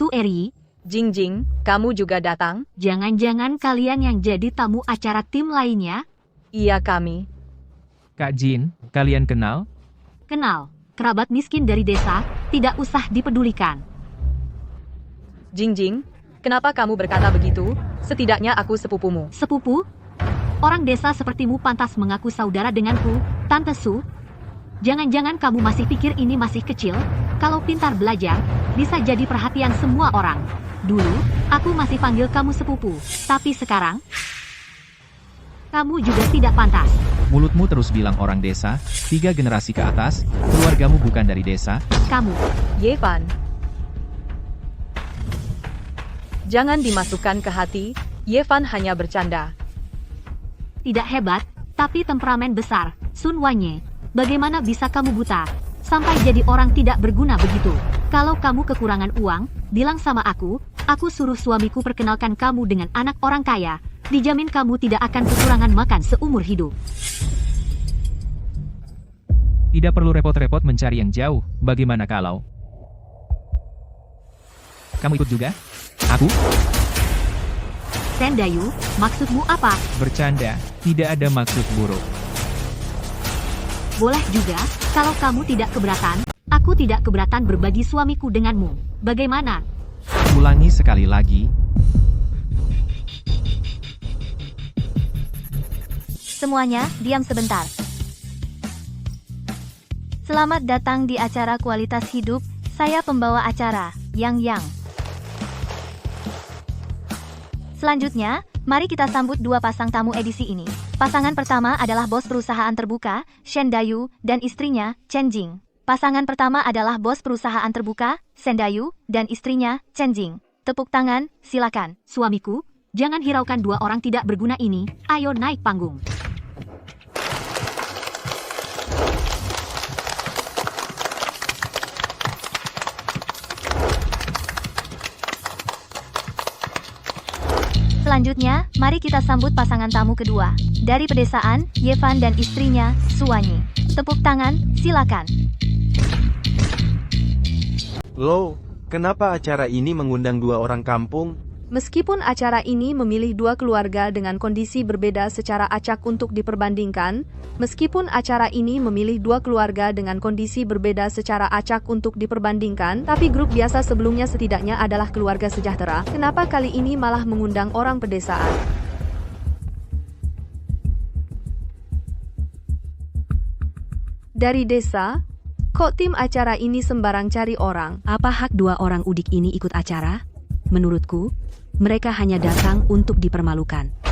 Su Eri, Jingjing, kamu juga datang? jangan-jangan kalian yang jadi tamu acara tim lainnya? Iya kami. Kak Jin, kalian kenal? Kenal, kerabat miskin dari desa, tidak usah dipedulikan. Jingjing, kenapa kamu berkata begitu? Setidaknya aku sepupumu. Sepupu? Orang desa sepertimu pantas mengaku saudara denganku, Tante Su. Jangan-jangan kamu masih pikir ini masih kecil? Kalau pintar belajar, bisa jadi perhatian semua orang. Dulu, aku masih panggil kamu sepupu, tapi sekarang, kamu juga tidak pantas. Mulutmu terus bilang orang desa, 3 generasi ke atas, keluargamu bukan dari desa. Kamu, Yevan. Jangan dimasukkan ke hati, Yevan hanya bercanda. tidak hebat, tapi temperamen besar, Sun Wanye. Bagaimana bisa kamu buta? Sampai jadi orang tidak berguna begitu. Kalau kamu kekurangan uang, bilang sama aku suruh suamiku perkenalkan kamu dengan anak orang kaya. Dijamin kamu tidak akan kekurangan makan seumur hidup. Tidak perlu repot-repot mencari yang jauh, bagaimana kalau kamu ikut juga? Aku? Sendayu, maksudmu apa? Bercanda, tidak ada maksud buruk. Boleh juga, kalau kamu tidak keberatan, aku tidak keberatan berbagi suamiku denganmu. Bagaimana? Ulangi sekali lagi. Semuanya, diam sebentar. Selamat datang di acara Kualitas Hidup. Saya pembawa acara, Yang. Selanjutnya, mari kita sambut 2 pasang tamu edisi ini. Pasangan pertama adalah bos perusahaan terbuka, Shen Dayu, dan istrinya, Chen Jing. Pasangan pertama adalah bos perusahaan terbuka, Shen Dayu, dan istrinya, Chen Jing. Tepuk tangan, silakan. Suamiku, jangan hiraukan 2 orang tidak berguna ini. Ayo naik panggung. Selanjutnya, mari kita sambut pasangan tamu kedua. Dari pedesaan, Yevan dan istrinya, Suwanyi. Tepuk tangan, silakan. Loh, kenapa acara ini mengundang 2 orang kampung? Meskipun acara ini memilih 2 keluarga dengan kondisi berbeda secara acak untuk diperbandingkan, tapi grup biasa sebelumnya setidaknya adalah keluarga sejahtera, kenapa kali ini malah mengundang orang pedesaan? Dari desa, kok tim acara ini sembarang cari orang? Apa hak 2 orang udik ini ikut acara? Menurutku, mereka hanya datang untuk dipermalukan.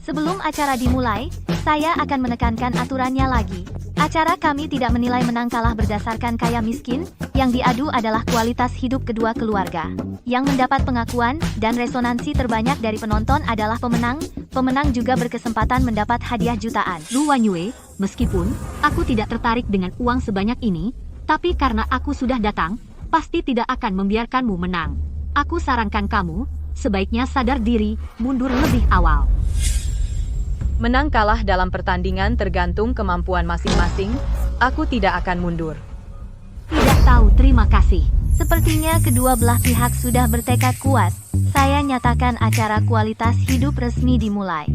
Sebelum acara dimulai, saya akan menekankan aturannya lagi. Acara kami tidak menilai menang kalah berdasarkan kaya miskin, yang diadu adalah kualitas hidup kedua keluarga. Yang mendapat pengakuan dan resonansi terbanyak dari penonton adalah pemenang. Pemenang juga berkesempatan mendapat hadiah jutaan. Lu Wanyue, meskipun aku tidak tertarik dengan uang sebanyak ini, tapi karena aku sudah datang, pasti tidak akan membiarkanmu menang. Aku sarankan kamu, sebaiknya sadar diri, mundur lebih awal. Menang kalah dalam pertandingan tergantung kemampuan masing-masing, aku tidak akan mundur. Tidak tahu, terima kasih. Sepertinya kedua belah pihak sudah bertekad kuat. Saya nyatakan acara Kualitas Hidup resmi dimulai.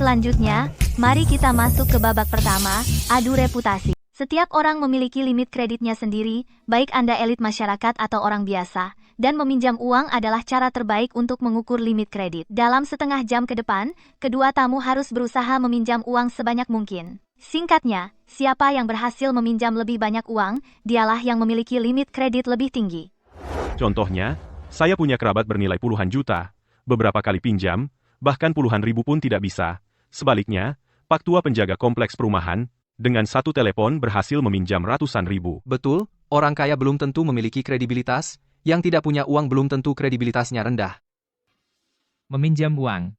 Selanjutnya, mari kita masuk ke babak pertama, adu reputasi. Setiap orang memiliki limit kreditnya sendiri, baik Anda elit masyarakat atau orang biasa, dan meminjam uang adalah cara terbaik untuk mengukur limit kredit. Dalam setengah jam ke depan, kedua tamu harus berusaha meminjam uang sebanyak mungkin. Singkatnya, siapa yang berhasil meminjam lebih banyak uang, dialah yang memiliki limit kredit lebih tinggi. Contohnya, saya punya kerabat bernilai puluhan juta, beberapa kali pinjam, bahkan puluhan ribu pun tidak bisa. Sebaliknya, Pak Tua penjaga kompleks perumahan, dengan 1 telepon berhasil meminjam ratusan ribu. Betul, orang kaya belum tentu memiliki kredibilitas, yang tidak punya uang belum tentu kredibilitasnya rendah. Meminjam uang.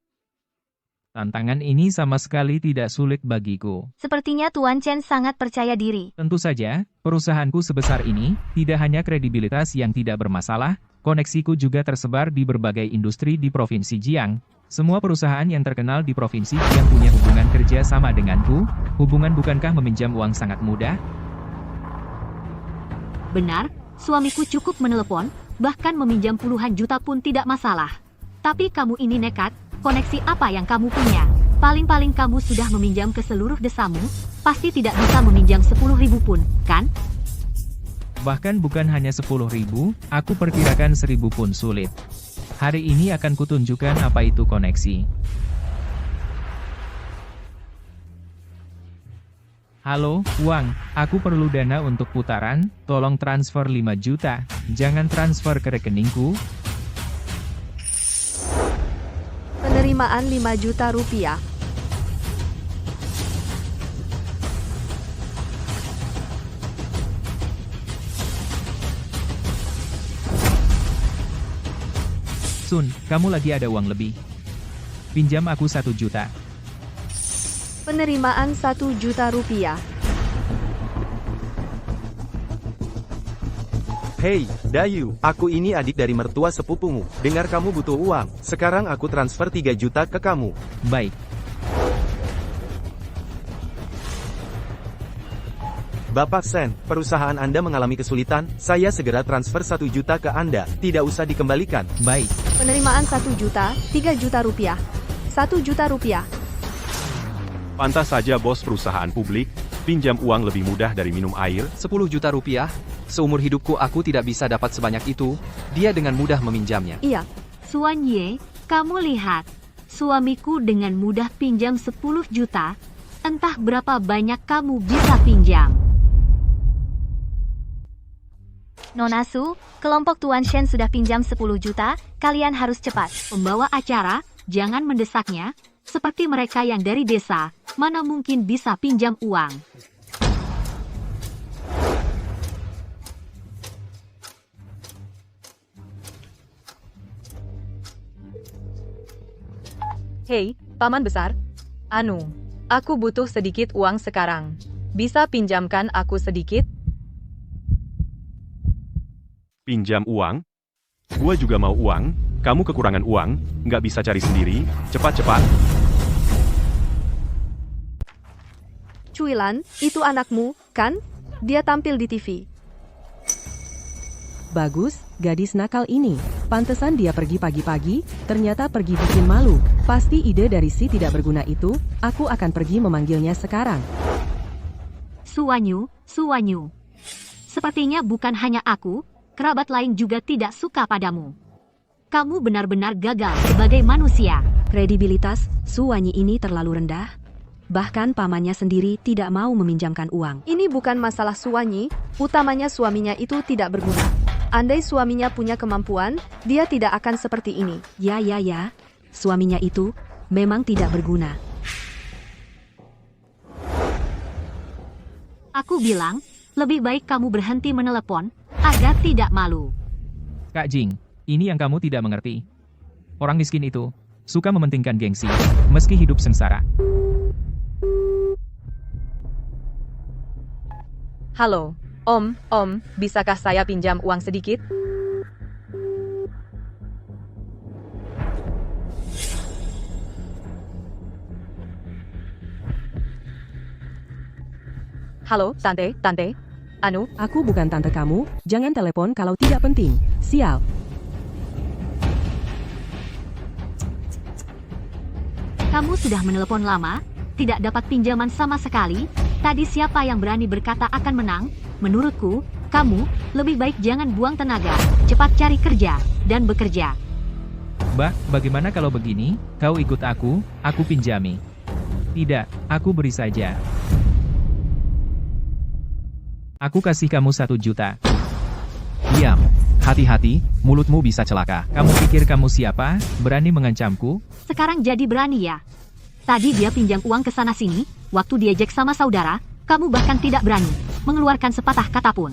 Tantangan ini sama sekali tidak sulit bagiku. Sepertinya Tuan Chen sangat percaya diri. Tentu saja, perusahaanku sebesar ini, tidak hanya kredibilitas yang tidak bermasalah, koneksiku juga tersebar di berbagai industri di Provinsi Jiang. Semua perusahaan yang terkenal di provinsi yang punya hubungan kerja sama denganku, bukankah meminjam uang sangat mudah? Benar, Suamiku cukup menelepon, bahkan meminjam puluhan juta pun tidak masalah. Tapi kamu ini nekat, koneksi apa yang kamu punya? Paling-paling kamu sudah meminjam ke seluruh desamu, pasti tidak bisa meminjam 10.000 pun, kan? Bahkan bukan hanya 10.000, aku perkirakan 1.000 pun sulit. Hari ini akan kutunjukkan apa itu koneksi. Halo, Uang, aku perlu dana untuk putaran, tolong transfer 5 juta, jangan transfer ke rekeningku. Penerimaan 5 juta rupiah. Sun, kamu lagi ada uang lebih. Pinjam aku 1 juta. Penerimaan 1 juta rupiah. Hei, Dayu, aku ini adik dari mertua sepupumu. Dengar kamu butuh uang, sekarang aku transfer 3 juta ke kamu. Baik. Bapak Sen, perusahaan Anda mengalami kesulitan, saya segera transfer 1 juta ke Anda, tidak usah dikembalikan. Baik. Penerimaan 1 juta, 3 juta rupiah. 1 juta rupiah. Pantas saja bos perusahaan publik, pinjam uang lebih mudah dari minum air. 10 juta rupiah? Seumur hidupku aku tidak bisa dapat sebanyak itu, dia dengan mudah meminjamnya. Iya, Suan Ye, kamu lihat. Suamiku dengan mudah pinjam 10 juta, entah berapa banyak kamu bisa pinjam. Nona Su, kelompok Tuan Shen sudah pinjam 10 juta, kalian harus cepat. Pembawa acara, jangan mendesaknya, seperti mereka yang dari desa, mana mungkin bisa pinjam uang. Hei, Paman Besar. Aku butuh sedikit uang sekarang. Bisa pinjamkan aku sedikit? Pinjam uang? Gua juga mau uang, kamu kekurangan uang, nggak bisa cari sendiri, cepat-cepat. Cuilan, itu anakmu, kan? Dia tampil di TV. Bagus, gadis nakal ini. Pantesan dia pergi pagi-pagi, ternyata pergi bikin malu. Pasti ide dari si tidak berguna itu, aku akan pergi memanggilnya sekarang. Suwanyu. Sepertinya bukan hanya aku, kerabat lain juga tidak suka padamu. Kamu benar-benar gagal sebagai manusia. Kredibilitas Suwanyi ini terlalu rendah. Bahkan pamannya sendiri tidak mau meminjamkan uang. Ini bukan masalah Suwanyi, utamanya suaminya itu tidak berguna. Andai suaminya punya kemampuan, dia tidak akan seperti ini. Ya, suaminya itu memang tidak berguna. Aku bilang, lebih baik kamu berhenti menelepon, agar tidak malu. Kak Jing, ini yang kamu tidak mengerti. Orang miskin itu suka mementingkan gengsi, meski hidup sengsara. Halo, Om, bisakah saya pinjam uang sedikit? Halo, Tante. Aku bukan tante kamu, jangan telepon kalau tidak penting. Sial. Kamu sudah menelepon lama, tidak dapat pinjaman sama sekali. Tadi siapa yang berani berkata akan menang? Menurutku, kamu lebih baik jangan buang tenaga. Cepat cari kerja dan bekerja. Bagaimana kalau begini? Kau ikut aku pinjami. Tidak, aku beri saja. Aku kasih kamu 1 juta. Diam. Hati-hati, mulutmu bisa celaka. Kamu pikir kamu siapa? Berani mengancamku? Sekarang jadi berani ya? Tadi dia pinjam uang ke sana-sini, waktu diejek sama saudara, kamu bahkan tidak berani mengeluarkan sepatah kata pun.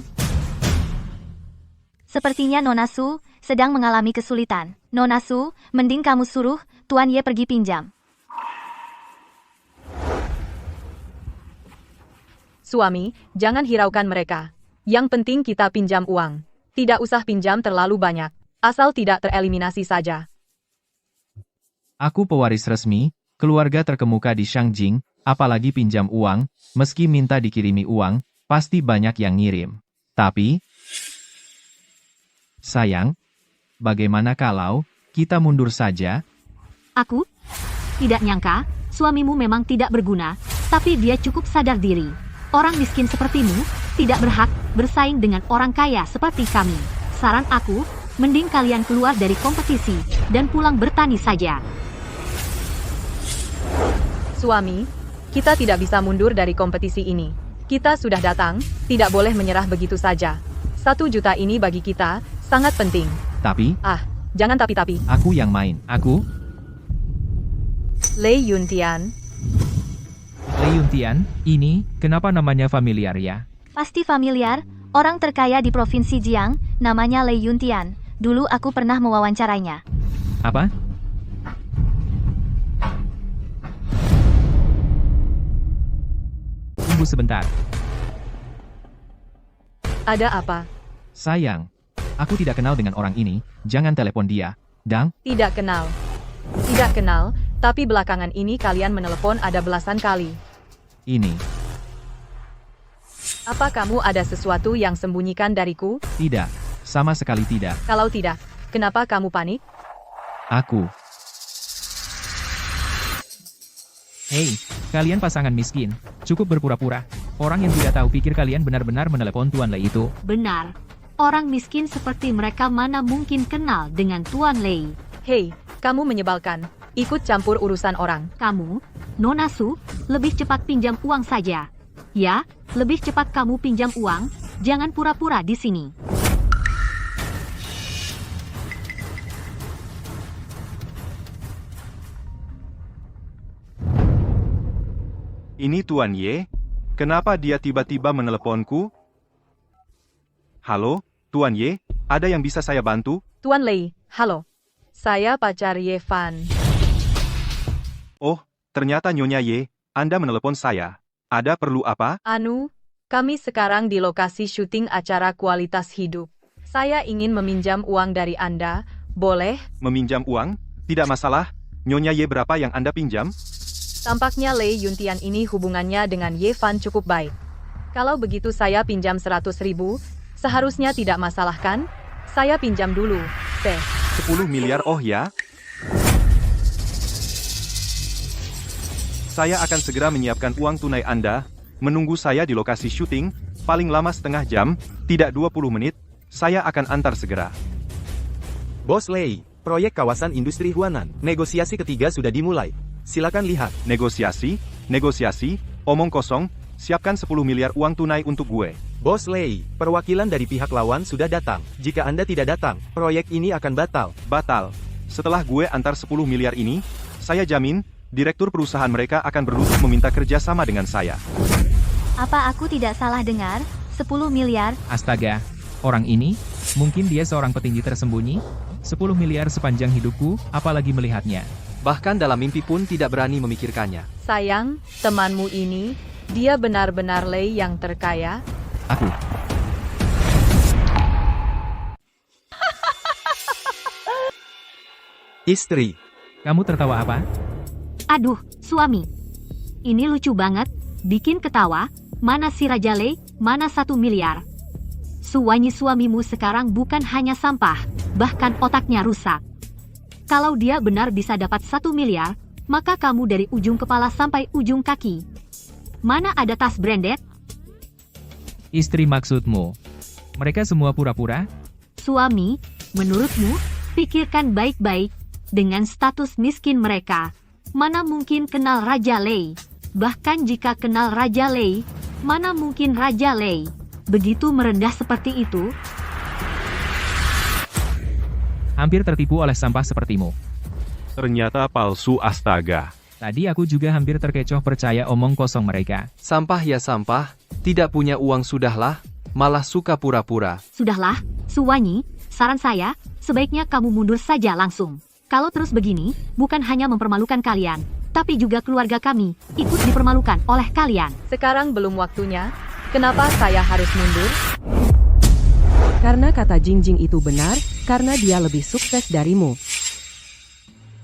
Sepertinya Nona Su sedang mengalami kesulitan. Nona Su, mending kamu suruh Tuan Ye pergi pinjam. Suami, jangan hiraukan mereka. Yang penting kita pinjam uang. Tidak usah pinjam terlalu banyak, asal tidak tereliminasi saja. Aku pewaris resmi, keluarga terkemuka di Shangjing, apalagi pinjam uang, meski minta dikirimi uang, pasti banyak yang ngirim. Tapi, Sayang, bagaimana kalau kita mundur saja? Aku tidak nyangka, suamimu memang tidak berguna, tapi dia cukup sadar diri. Orang miskin sepertimu tidak berhak bersaing dengan orang kaya seperti kami. Saran aku, mending kalian keluar dari kompetisi dan pulang bertani saja. Suami, kita tidak bisa mundur dari kompetisi ini. Kita sudah datang, tidak boleh menyerah begitu saja. 1 juta ini bagi kita sangat penting. Tapi, Jangan tapi-tapi. aku yang main. Aku, Lei Yuntian. Lei Yuntian, ini, kenapa namanya familiar ya? Pasti familiar, orang terkaya di Provinsi Jiang, namanya Lei Yuntian. Dulu aku pernah mewawancarainya. Apa? Tunggu sebentar. Ada apa? Sayang, aku tidak kenal dengan orang ini, jangan telepon dia. Dang, Tidak kenal. Tidak kenal, tapi belakangan ini kalian menelepon ada belasan kali. ini, Apa kamu ada sesuatu yang sembunyikan dariku? tidak, sama sekali tidak. Kalau tidak, kenapa kamu panik? Aku. Hei, kalian pasangan miskin, cukup berpura-pura. Orang yang tidak tahu pikir kalian benar-benar menelepon Tuan Lei itu. Benar. Orang miskin seperti mereka mana mungkin kenal dengan Tuan Lei. Hei, kamu menyebalkan. Ikut campur urusan orang. Kamu, Nona Su, lebih cepat pinjam uang saja. Ya, lebih cepat kamu pinjam uang, jangan pura-pura di sini. Ini Tuan Ye, kenapa dia tiba-tiba meneleponku? Halo, Tuan Ye, ada yang bisa saya bantu? Tuan Lei, halo. Saya pacar Ye Fan. Oh, ternyata Nyonya Ye, Anda menelepon saya. Ada perlu apa? Kami sekarang di lokasi syuting acara kualitas hidup. Saya ingin meminjam uang dari Anda, boleh? Meminjam uang? Tidak masalah. Nyonya Ye berapa yang Anda pinjam? Tampaknya Lei Yuntian ini hubungannya dengan Ye Fan cukup baik. Kalau begitu saya pinjam 100.000, seharusnya tidak masalah kan? Saya pinjam dulu, Teh. 10 miliar oh ya? Saya akan segera menyiapkan uang tunai Anda, menunggu saya di lokasi syuting, paling lama setengah jam, tidak 20 menit, saya akan antar segera. Bos Lei, proyek kawasan industri Huanan, negosiasi ketiga sudah dimulai. Silakan lihat. Negosiasi, omong kosong, siapkan 10 miliar uang tunai untuk gue. Bos Lei, perwakilan dari pihak lawan sudah datang. Jika Anda tidak datang, proyek ini akan batal. Batal. Setelah gue antar 10 miliar ini, saya jamin, direktur perusahaan mereka akan berlutut meminta kerja sama dengan saya. Apa aku tidak salah dengar? 10 miliar? Astaga, orang ini, mungkin dia seorang petinggi tersembunyi? 10 miliar sepanjang hidupku, apalagi melihatnya. Bahkan dalam mimpi pun tidak berani memikirkannya. Sayang, temanmu ini, dia benar-benar Lei yang terkaya? Aku. Istri. Kamu tertawa apa? Aduh, suami. Ini lucu banget, bikin ketawa, mana si Raja Lei, mana 1 miliar. Suamimu sekarang bukan hanya sampah, bahkan otaknya rusak. Kalau dia benar bisa dapat 1 miliar, maka kamu dari ujung kepala sampai ujung kaki. Mana ada tas branded? Istri maksudmu. Mereka semua pura-pura? Suami, menurutmu, pikirkan baik-baik, dengan status miskin mereka, mana mungkin kenal Raja Lei? Bahkan jika kenal Raja Lei, mana mungkin Raja Lei begitu merendah seperti itu? Hampir tertipu oleh sampah sepertimu. Ternyata palsu astaga. Tadi aku juga hampir terkecoh percaya omong kosong mereka. Sampah ya sampah, tidak punya uang sudahlah, malah suka pura-pura. Sudahlah, Suwanyi, saran saya, sebaiknya kamu mundur saja langsung. Kalau terus begini, bukan hanya mempermalukan kalian, tapi juga keluarga kami, ikut dipermalukan oleh kalian. Sekarang belum waktunya, kenapa saya harus mundur? Karena kata Jingjing itu benar, karena dia lebih sukses darimu.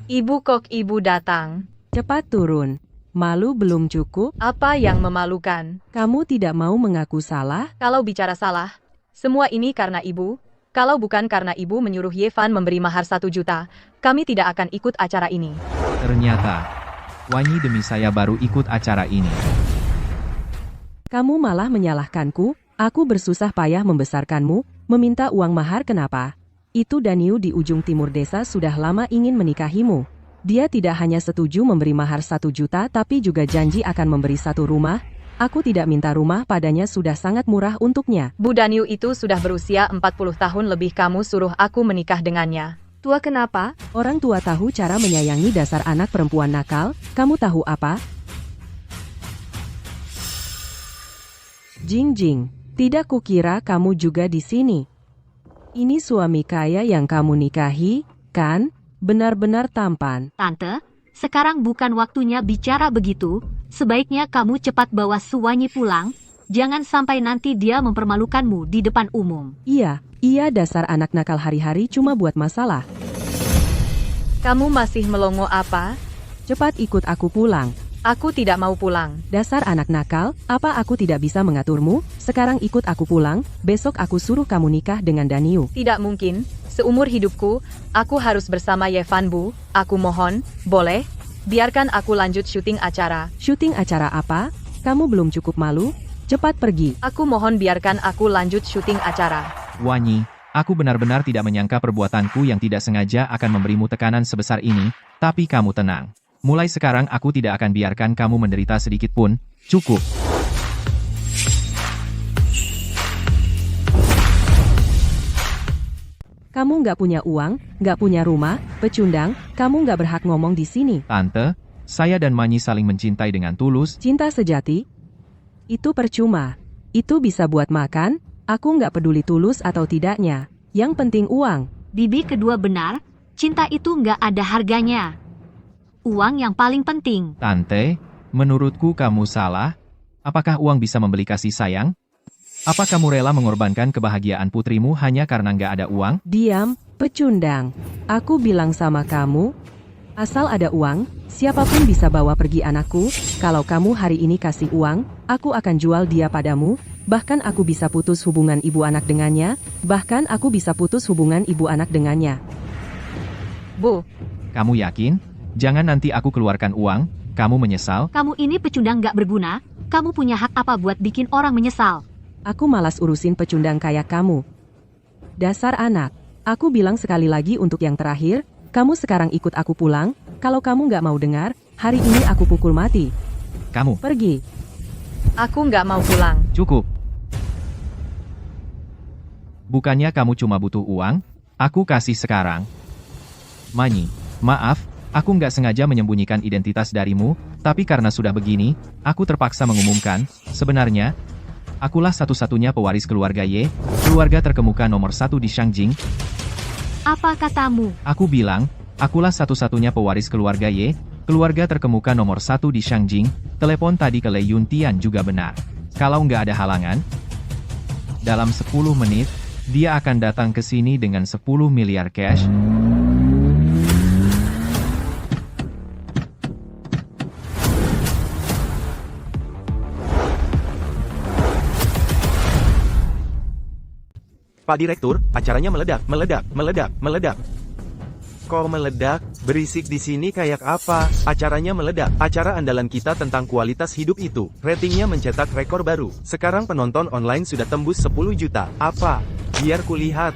Ibu kok ibu datang? Cepat turun. Malu belum cukup? Apa yang memalukan? Kamu tidak mau mengaku salah? Kalau bicara salah, semua ini karena ibu. Kalau bukan karena ibu menyuruh Yevan memberi mahar 1 juta, kami tidak akan ikut acara ini. Ternyata, Wanyi demi saya baru ikut acara ini. Kamu malah menyalahkanku, aku bersusah payah membesarkanmu, meminta uang mahar kenapa? Itu Daniu di ujung timur desa sudah lama ingin menikahimu. Dia tidak hanya setuju memberi mahar 1 juta tapi juga janji akan memberi 1 rumah. Aku tidak minta rumah padanya sudah sangat murah untuknya. Bu Daniu itu sudah berusia 40 tahun lebih, kamu suruh aku menikah dengannya. Tua kenapa? Orang tua tahu cara menyayangi dasar anak perempuan nakal, kamu tahu apa? Jing Jing, tidak kukira kamu juga di sini. Ini suami kaya yang kamu nikahi, kan? Benar-benar tampan. Tante, sekarang bukan waktunya bicara begitu. Sebaiknya kamu cepat bawa Suwanyi pulang. Jangan sampai nanti dia mempermalukanmu di depan umum. Iya, dasar anak nakal hari-hari cuma buat masalah. Kamu masih melongo apa? Cepat ikut aku pulang. Aku tidak mau pulang. Dasar anak nakal, apa aku tidak bisa mengaturmu? Sekarang ikut aku pulang, besok aku suruh kamu nikah dengan Daniu. Tidak mungkin, seumur hidupku, aku harus bersama Yevan Bu. Aku mohon, boleh? Biarkan aku lanjut syuting acara. Syuting acara apa? Kamu belum cukup malu? Cepat pergi. Aku mohon biarkan aku lanjut syuting acara. Wanyi, aku benar-benar tidak menyangka perbuatanku yang tidak sengaja akan memberimu tekanan sebesar ini, tapi kamu tenang. Mulai sekarang aku tidak akan biarkan kamu menderita sedikit pun. Cukup. Kamu nggak punya uang, nggak punya rumah, pecundang, kamu nggak berhak ngomong di sini. Tante, saya dan Manyi saling mencintai dengan tulus. Cinta sejati? Itu percuma. Itu bisa buat makan, aku nggak peduli tulus atau tidaknya. Yang penting uang. Bibi kedua benar, cinta itu nggak ada harganya. Uang yang paling penting. Tante, menurutku kamu salah. Apakah uang bisa membeli kasih sayang? Apa kamu rela mengorbankan kebahagiaan putrimu hanya karena nggak ada uang? Diam, pecundang. Aku bilang sama kamu, asal ada uang, siapapun bisa bawa pergi anakku. Kalau kamu hari ini kasih uang, aku akan jual dia padamu. Bahkan aku bisa putus hubungan ibu anak dengannya. Bu, Kamu yakin? Jangan nanti aku keluarkan uang, kamu menyesal? Kamu ini pecundang nggak berguna, kamu punya hak apa buat bikin orang menyesal? Aku malas urusin pecundang kayak kamu. Dasar anak. Aku bilang sekali lagi untuk yang terakhir, kamu sekarang ikut aku pulang. Kalau kamu nggak mau dengar, hari ini aku pukul mati. Kamu, Pergi. aku nggak mau pulang. cukup. Bukannya kamu cuma butuh uang? Aku kasih sekarang. Manyi, maaf, aku nggak sengaja menyembunyikan identitas darimu, tapi karena sudah begini, aku terpaksa mengumumkan, sebenarnya, akulah satu-satunya pewaris keluarga Ye, keluarga terkemuka nomor 1 di Shangjing. Apa katamu? Aku bilang, akulah satu-satunya pewaris keluarga Ye, keluarga terkemuka nomor 1 di Shangjing. Telepon tadi ke Lei Yuntian juga benar. Kalau nggak ada halangan, dalam 10 menit, dia akan datang ke sini dengan 10 miliar cash. Pak Direktur, acaranya meledak. Kok meledak? Berisik di sini kayak apa? Acaranya meledak. Acara andalan kita tentang kualitas hidup itu. Ratingnya mencetak rekor baru. Sekarang penonton online sudah tembus 10 juta. Apa? Biar kulihat.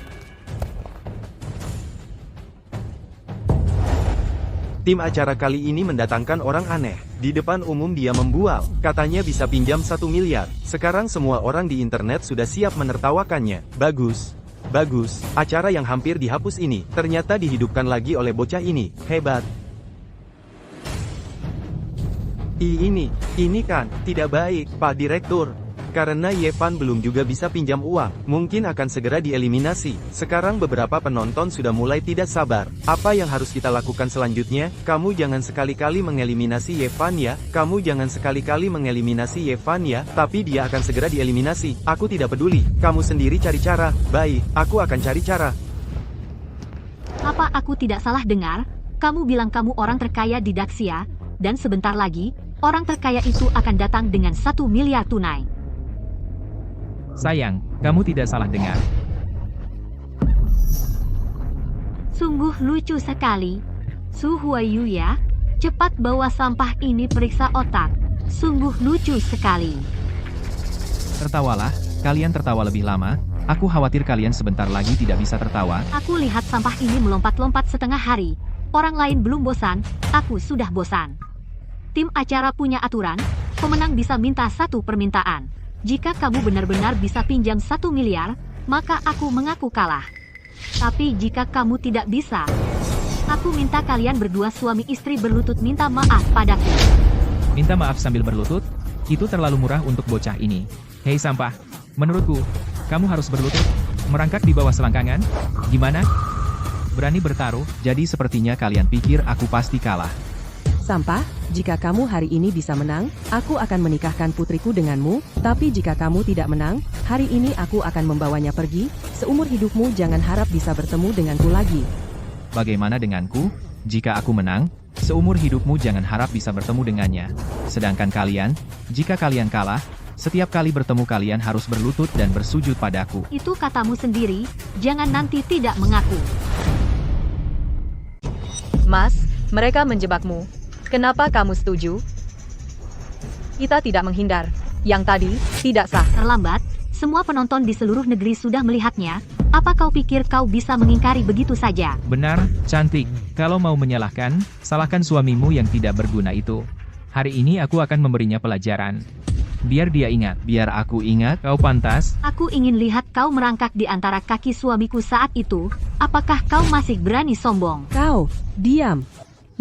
Tim acara kali ini mendatangkan orang aneh. Di depan umum dia membual. Katanya bisa pinjam 1 miliar. Sekarang semua orang di internet sudah siap menertawakannya. Bagus. Acara yang hampir dihapus ini, ternyata dihidupkan lagi oleh bocah ini. Hebat. Ini kan, tidak baik, Pak Direktur. Karena Yevan belum juga bisa pinjam uang, mungkin akan segera dieliminasi. Sekarang beberapa penonton sudah mulai tidak sabar. Apa yang harus kita lakukan selanjutnya? Kamu jangan sekali-kali mengeliminasi Yevan ya. Tapi dia akan segera dieliminasi. Aku tidak peduli. Kamu sendiri cari cara. Baik, aku akan cari cara. Apa aku tidak salah dengar? Kamu bilang kamu orang terkaya di Daxia, dan sebentar lagi, orang terkaya itu akan datang dengan 1 miliar tunai. Sayang, kamu tidak salah dengar. Sungguh lucu sekali. Su Huayu ya, cepat bawa sampah ini periksa otak. Sungguh lucu sekali. Tertawalah, kalian tertawa lebih lama. Aku khawatir kalian sebentar lagi tidak bisa tertawa. Aku lihat sampah ini melompat-lompat setengah hari. Orang lain belum bosan, aku sudah bosan. Tim acara punya aturan, pemenang bisa minta satu permintaan. Jika kamu benar-benar bisa pinjam 1 miliar, maka aku mengaku kalah. Tapi jika kamu tidak bisa, aku minta kalian berdua suami istri berlutut minta maaf padaku. Minta maaf sambil berlutut? Itu terlalu murah untuk bocah ini. Hei sampah, menurutku, kamu harus berlutut, merangkak di bawah selangkangan. Gimana? Berani bertaruh, jadi sepertinya kalian pikir aku pasti kalah. Sampah, jika kamu hari ini bisa menang, aku akan menikahkan putriku denganmu, tapi jika kamu tidak menang, hari ini aku akan membawanya pergi, seumur hidupmu jangan harap bisa bertemu denganku lagi. Bagaimana denganku? Jika aku menang, seumur hidupmu jangan harap bisa bertemu dengannya. Sedangkan kalian, jika kalian kalah, setiap kali bertemu kalian harus berlutut dan bersujud padaku. Itu katamu sendiri, jangan nanti tidak mengaku. Mas, mereka menjebakmu. Kenapa kamu setuju? Kita tidak menghindar. Yang tadi, tidak sah. Terlambat, semua penonton di seluruh negeri sudah melihatnya. Apa kau pikir kau bisa mengingkari begitu saja? Benar, cantik. Kalau mau menyalahkan, salahkan suamimu yang tidak berguna itu. Hari ini aku akan memberinya pelajaran. Biar dia ingat. Biar aku ingat, kau pantas. Aku ingin lihat kau merangkak di antara kaki suamiku saat itu. Apakah kau masih berani sombong? Kau, diam.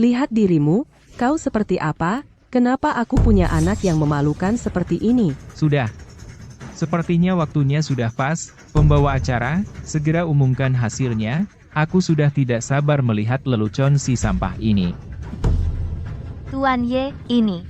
Lihat dirimu, kau seperti apa? Kenapa aku punya anak yang memalukan seperti ini? Sudah. Sepertinya waktunya sudah pas. Pembawa acara, segera umumkan hasilnya. Aku sudah tidak sabar melihat lelucon si sampah ini. Tuan Ye, ini.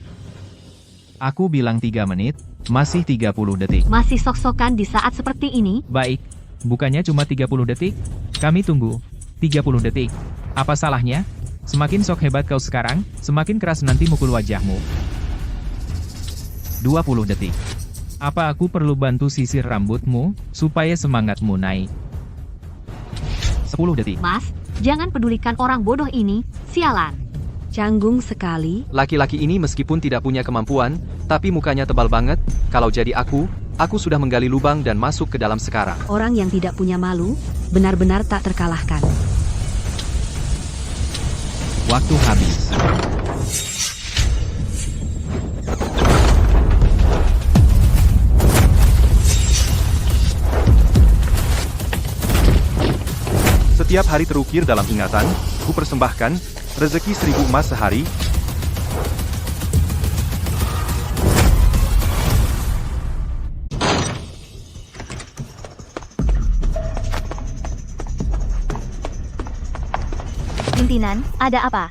Aku bilang 3 menit, masih 30 detik. Masih sok-sokan di saat seperti ini? Baik, bukannya cuma 30 detik? Kami tunggu. 30 detik. Apa salahnya? Semakin sok hebat kau sekarang, semakin keras nanti mukul wajahmu. 20 detik. Apa aku perlu bantu sisir rambutmu, supaya semangatmu naik? 10 detik. Mas, jangan pedulikan orang bodoh ini, sialan. Canggung sekali. Laki-laki ini meskipun tidak punya kemampuan, tapi mukanya tebal banget. Kalau jadi aku sudah menggali lubang dan masuk ke dalam sekarang. Orang yang tidak punya malu, benar-benar tak terkalahkan. Waktu habis. Setiap hari terukir dalam ingatan, ku persembahkan, rezeki 1000 emas sehari. Pimpinan, ada apa?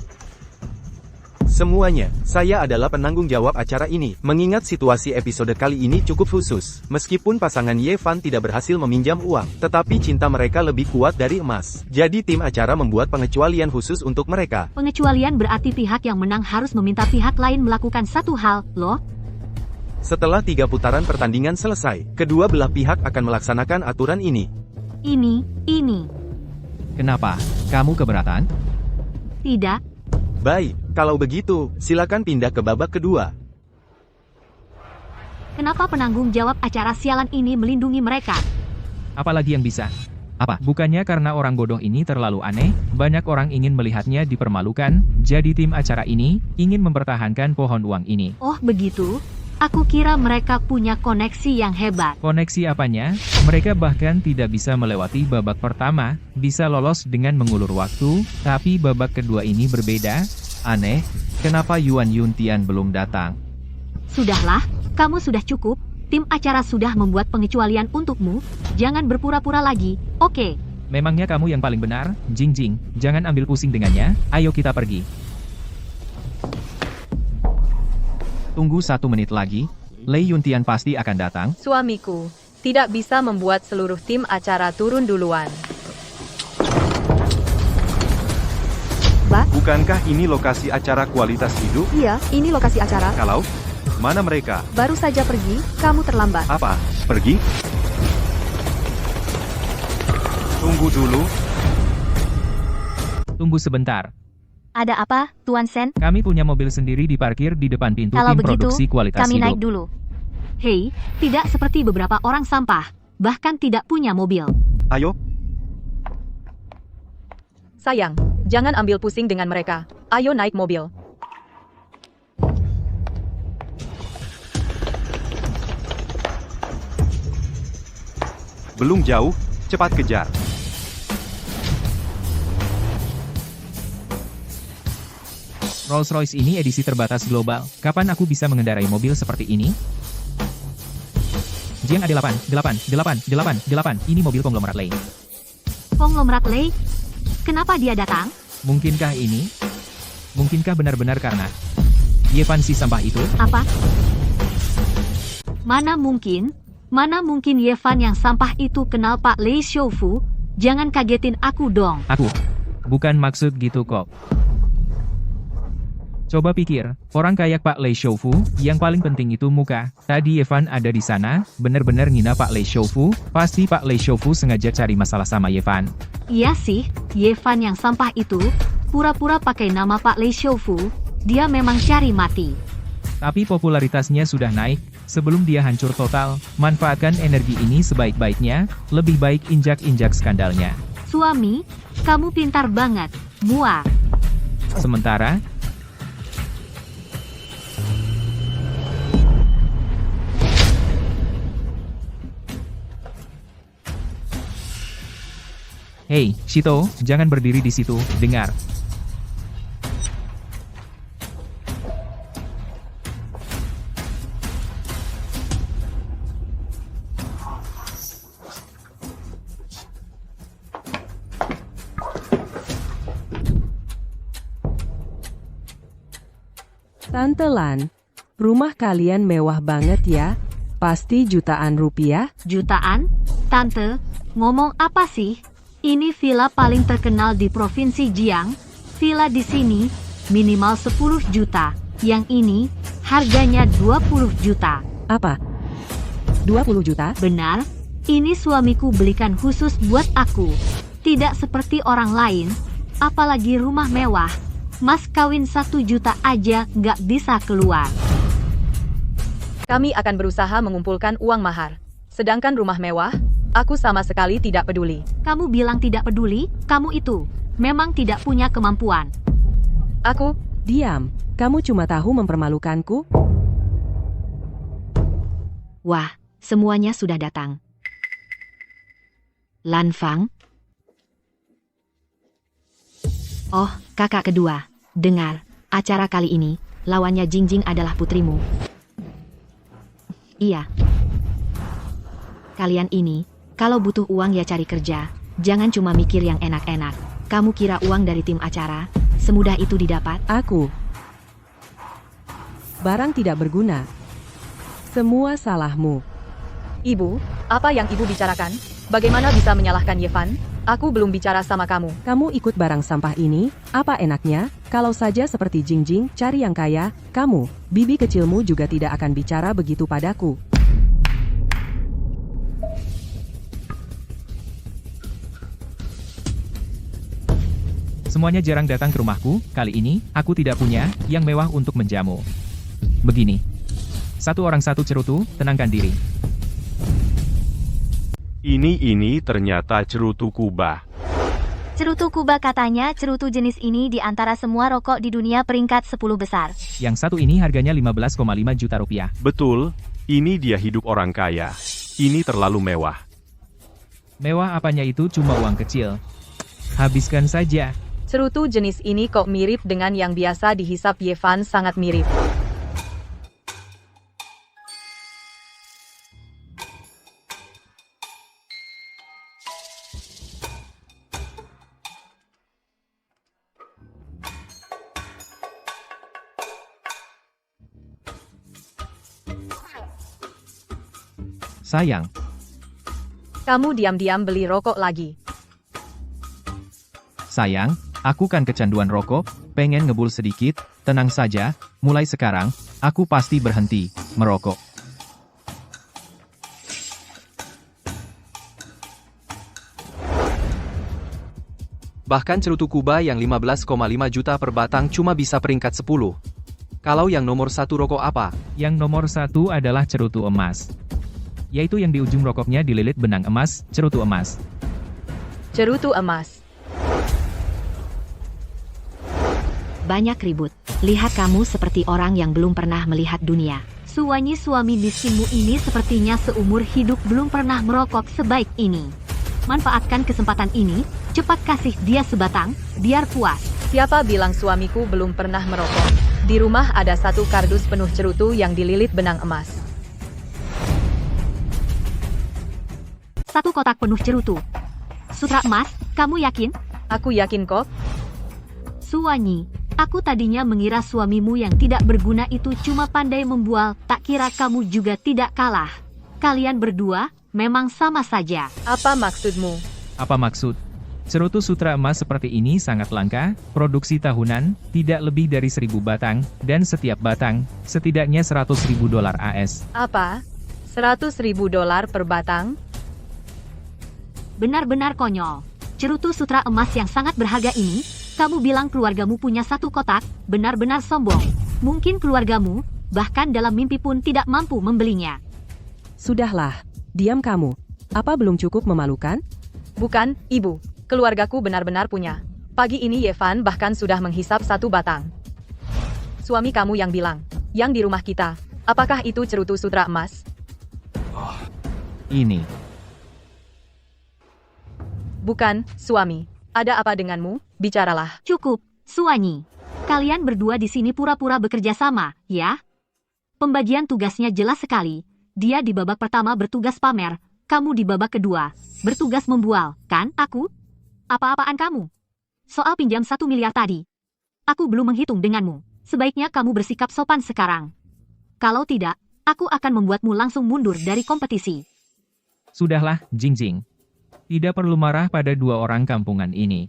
Semuanya, saya adalah penanggung jawab acara ini. Mengingat situasi episode kali ini cukup khusus, meskipun pasangan Ye Fan tidak berhasil meminjam uang, tetapi cinta mereka lebih kuat dari emas. Jadi tim acara membuat pengecualian khusus untuk mereka. Pengecualian berarti pihak yang menang harus meminta pihak lain melakukan satu hal, loh. Setelah 3 putaran pertandingan selesai, kedua belah pihak akan melaksanakan aturan ini. Ini. Kenapa? Kamu keberatan? Tidak. Baik, kalau begitu, silakan pindah ke babak kedua. Kenapa penanggung jawab acara sialan ini melindungi mereka? Apalagi yang bisa? Apa? Bukannya karena orang bodoh ini terlalu aneh, banyak orang ingin melihatnya dipermalukan, jadi tim acara ini ingin mempertahankan pohon uang ini. Oh begitu? Aku kira mereka punya koneksi yang hebat. Koneksi apanya? Mereka bahkan tidak bisa melewati babak pertama, bisa lolos dengan mengulur waktu, tapi babak kedua ini berbeda. Aneh, kenapa Yuan Yuntian belum datang? Sudahlah, kamu sudah cukup. Tim acara sudah membuat pengecualian untukmu. Jangan berpura-pura lagi, oke? Memangnya kamu yang paling benar, Jing Jing, jangan ambil pusing dengannya, ayo kita pergi. Tunggu 1 menit lagi, Lei Yuntian pasti akan datang. Suamiku, tidak bisa membuat seluruh tim acara turun duluan. Bukankah ini lokasi acara kualitas hidup? Iya, ini lokasi acara. Kalau? Mana mereka? Baru saja pergi, kamu terlambat. Apa? Pergi? Tunggu dulu. Tunggu sebentar. Ada apa, Tuan Sen? Kami punya mobil sendiri diparkir di depan pintu Kalau tim begitu, produksi kualitas kami naik hidup. dulu. Hei, tidak seperti beberapa orang sampah, bahkan tidak punya mobil. Ayo, Sayang, jangan ambil pusing dengan mereka. Ayo naik mobil. belum jauh, cepat kejar. Rolls-Royce ini edisi terbatas global. Kapan aku bisa mengendarai mobil seperti ini? Jiang A8, 8. Ini mobil konglomerat Lei. Konglomerat Lei? Kenapa dia datang? Mungkinkah ini? Mungkinkah benar-benar karena Yevan si sampah itu? Apa? Mana mungkin? Mana mungkin Yevan yang sampah itu kenal Pak Lei Shoufu? Jangan kagetin aku dong. Aku. Bukan maksud gitu kok. Coba pikir, orang kayak Pak Lei Shoufu, yang paling penting itu muka. Tadi Yevan ada di sana, bener-bener ngina Pak Lei Shoufu, pasti Pak Lei Shoufu sengaja cari masalah sama Yevan. Iya sih, Yevan yang sampah itu, pura-pura pakai nama Pak Lei Shoufu, dia memang cari mati. Tapi popularitasnya sudah naik, sebelum dia hancur total, manfaatkan energi ini sebaik-baiknya, lebih baik injak-injak skandalnya. Suami, kamu pintar banget, muak. Sementara, hei, Shito, jangan berdiri di situ, dengar. Tante Lan, rumah kalian mewah banget ya? Pasti jutaan rupiah? Jutaan? Tante, ngomong apa sih? Ini villa paling terkenal di Provinsi Jiang. Villa di sini minimal 10 juta. Yang ini harganya 20 juta. Apa? 20 juta? Benar, ini suamiku belikan khusus buat aku. Tidak seperti orang lain, apalagi rumah mewah. Mas kawin 1 juta aja nggak bisa keluar. Kami akan berusaha mengumpulkan uang mahar. Sedangkan rumah mewah, aku sama sekali tidak peduli. Kamu bilang tidak peduli, kamu itu memang tidak punya kemampuan. Aku, Diam, kamu cuma tahu mempermalukanku? Wah, semuanya sudah datang. Lan Fang? Oh, kakak kedua. Dengar, acara kali ini, lawannya Jingjing adalah putrimu. Iya. Kalian ini, kalau butuh uang ya cari kerja, jangan cuma mikir yang enak-enak. Kamu kira uang dari tim acara, semudah itu didapat? Aku. Barang tidak berguna. Semua salahmu. Ibu, apa yang ibu bicarakan? Bagaimana bisa menyalahkan Yevan? Aku belum bicara sama kamu. Kamu ikut barang sampah ini? Apa enaknya? Kalau saja seperti Jingjing, cari yang kaya, kamu, bibi kecilmu juga tidak akan bicara begitu padaku. Semuanya jarang datang ke rumahku, kali ini, aku tidak punya yang mewah untuk menjamu. Begini. Satu orang satu cerutu, tenangkan diri. Ini ternyata cerutu Kubah. Cerutu Kuba katanya cerutu jenis ini di antara semua rokok di dunia peringkat 10 besar. Yang satu ini harganya 15,5 juta rupiah. Betul, ini dia hidup orang kaya. Ini terlalu mewah. Mewah apanya itu cuma uang kecil. Habiskan saja. Cerutu jenis ini kok mirip dengan yang biasa dihisap Yevan, sangat mirip. Sayang, Kamu diam-diam beli rokok lagi. sayang, aku kan kecanduan rokok, pengen ngebul sedikit, tenang saja, mulai sekarang, aku pasti berhenti merokok. Bahkan cerutu Kuba yang 15,5 juta per batang cuma bisa peringkat 10. Kalau yang nomor 1 rokok apa? Yang nomor 1 adalah cerutu emas. Yaitu yang di ujung rokoknya dililit benang emas, cerutu emas. Cerutu emas. Banyak ribut. Lihat kamu seperti orang yang belum pernah melihat dunia. Suwanyi, suami miskinmu ini sepertinya seumur hidup belum pernah merokok sebaik ini. Manfaatkan kesempatan ini, cepat kasih dia sebatang, biar puas. Siapa bilang suamiku belum pernah merokok? Di rumah ada 1 kardus penuh cerutu yang dililit benang emas. 1 kotak penuh cerutu. Sutra emas, kamu yakin? Aku yakin kok. Suwanyi, aku tadinya mengira suamimu yang tidak berguna itu cuma pandai membual, tak kira kamu juga tidak kalah. Kalian berdua memang sama saja. Apa maksudmu? Apa maksud? Cerutu sutra emas seperti ini sangat langka, produksi tahunan, tidak lebih dari 1.000 batang, dan setiap batang, setidaknya $100.000 AS. Apa? $100.000 per batang? Benar-benar konyol. Cerutu sutra emas yang sangat berharga ini, kamu bilang keluargamu punya 1 kotak, benar-benar sombong. Mungkin keluargamu, bahkan dalam mimpi pun tidak mampu membelinya. Sudahlah, diam kamu. Apa belum cukup memalukan? Bukan, Ibu. Keluargaku benar-benar punya. Pagi ini Yevan bahkan sudah menghisap 1 batang. Suami kamu yang bilang, yang di rumah kita, apakah itu cerutu sutra emas? Ini. Bukan, suami. Ada apa denganmu? Bicaralah. Cukup, Suwanyi. Kalian berdua di sini pura-pura bekerja sama, ya? Pembagian tugasnya jelas sekali. Dia di babak pertama bertugas pamer, kamu di babak kedua bertugas membual, kan? Aku? Apa-apaan kamu? Soal pinjam 1 miliar tadi. Aku belum menghitung denganmu. Sebaiknya kamu bersikap sopan sekarang. Kalau tidak, aku akan membuatmu langsung mundur dari kompetisi. Sudahlah, Jingjing. Tidak perlu marah pada 2 orang kampungan ini.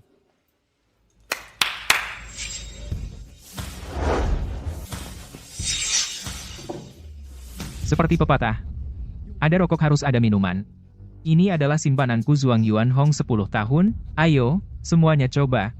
Seperti pepatah, ada rokok harus ada minuman. Ini adalah simpananku Zhuang Yuanhong 10 tahun, ayo, semuanya coba.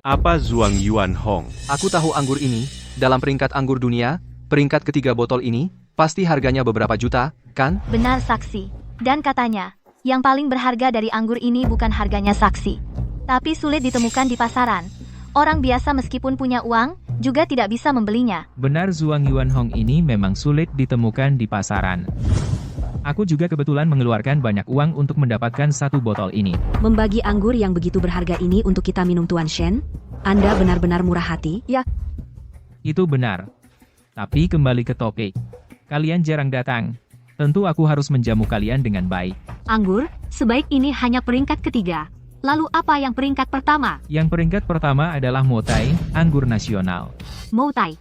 Apa Zhuang Yuanhong? Aku tahu anggur ini, dalam peringkat anggur dunia, peringkat ketiga botol ini, pasti harganya beberapa juta, kan? Benar saksi. Dan katanya, yang paling berharga dari anggur ini bukan harganya saksi, tapi sulit ditemukan di pasaran. Orang biasa meskipun punya uang, juga tidak bisa membelinya. Benar, Zhuang Yuanhong ini memang sulit ditemukan di pasaran. Aku juga kebetulan mengeluarkan banyak uang untuk mendapatkan 1 botol ini. Membagi anggur yang begitu berharga ini untuk kita minum, Tuan Shen? Anda benar-benar murah hati. Ya, Itu benar. Tapi kembali ke topik. Kalian jarang datang. Tentu aku harus menjamu kalian dengan baik. Anggur, sebaik ini hanya peringkat ketiga. Lalu apa yang peringkat pertama? Yang peringkat pertama adalah Motai, anggur nasional. Moutai.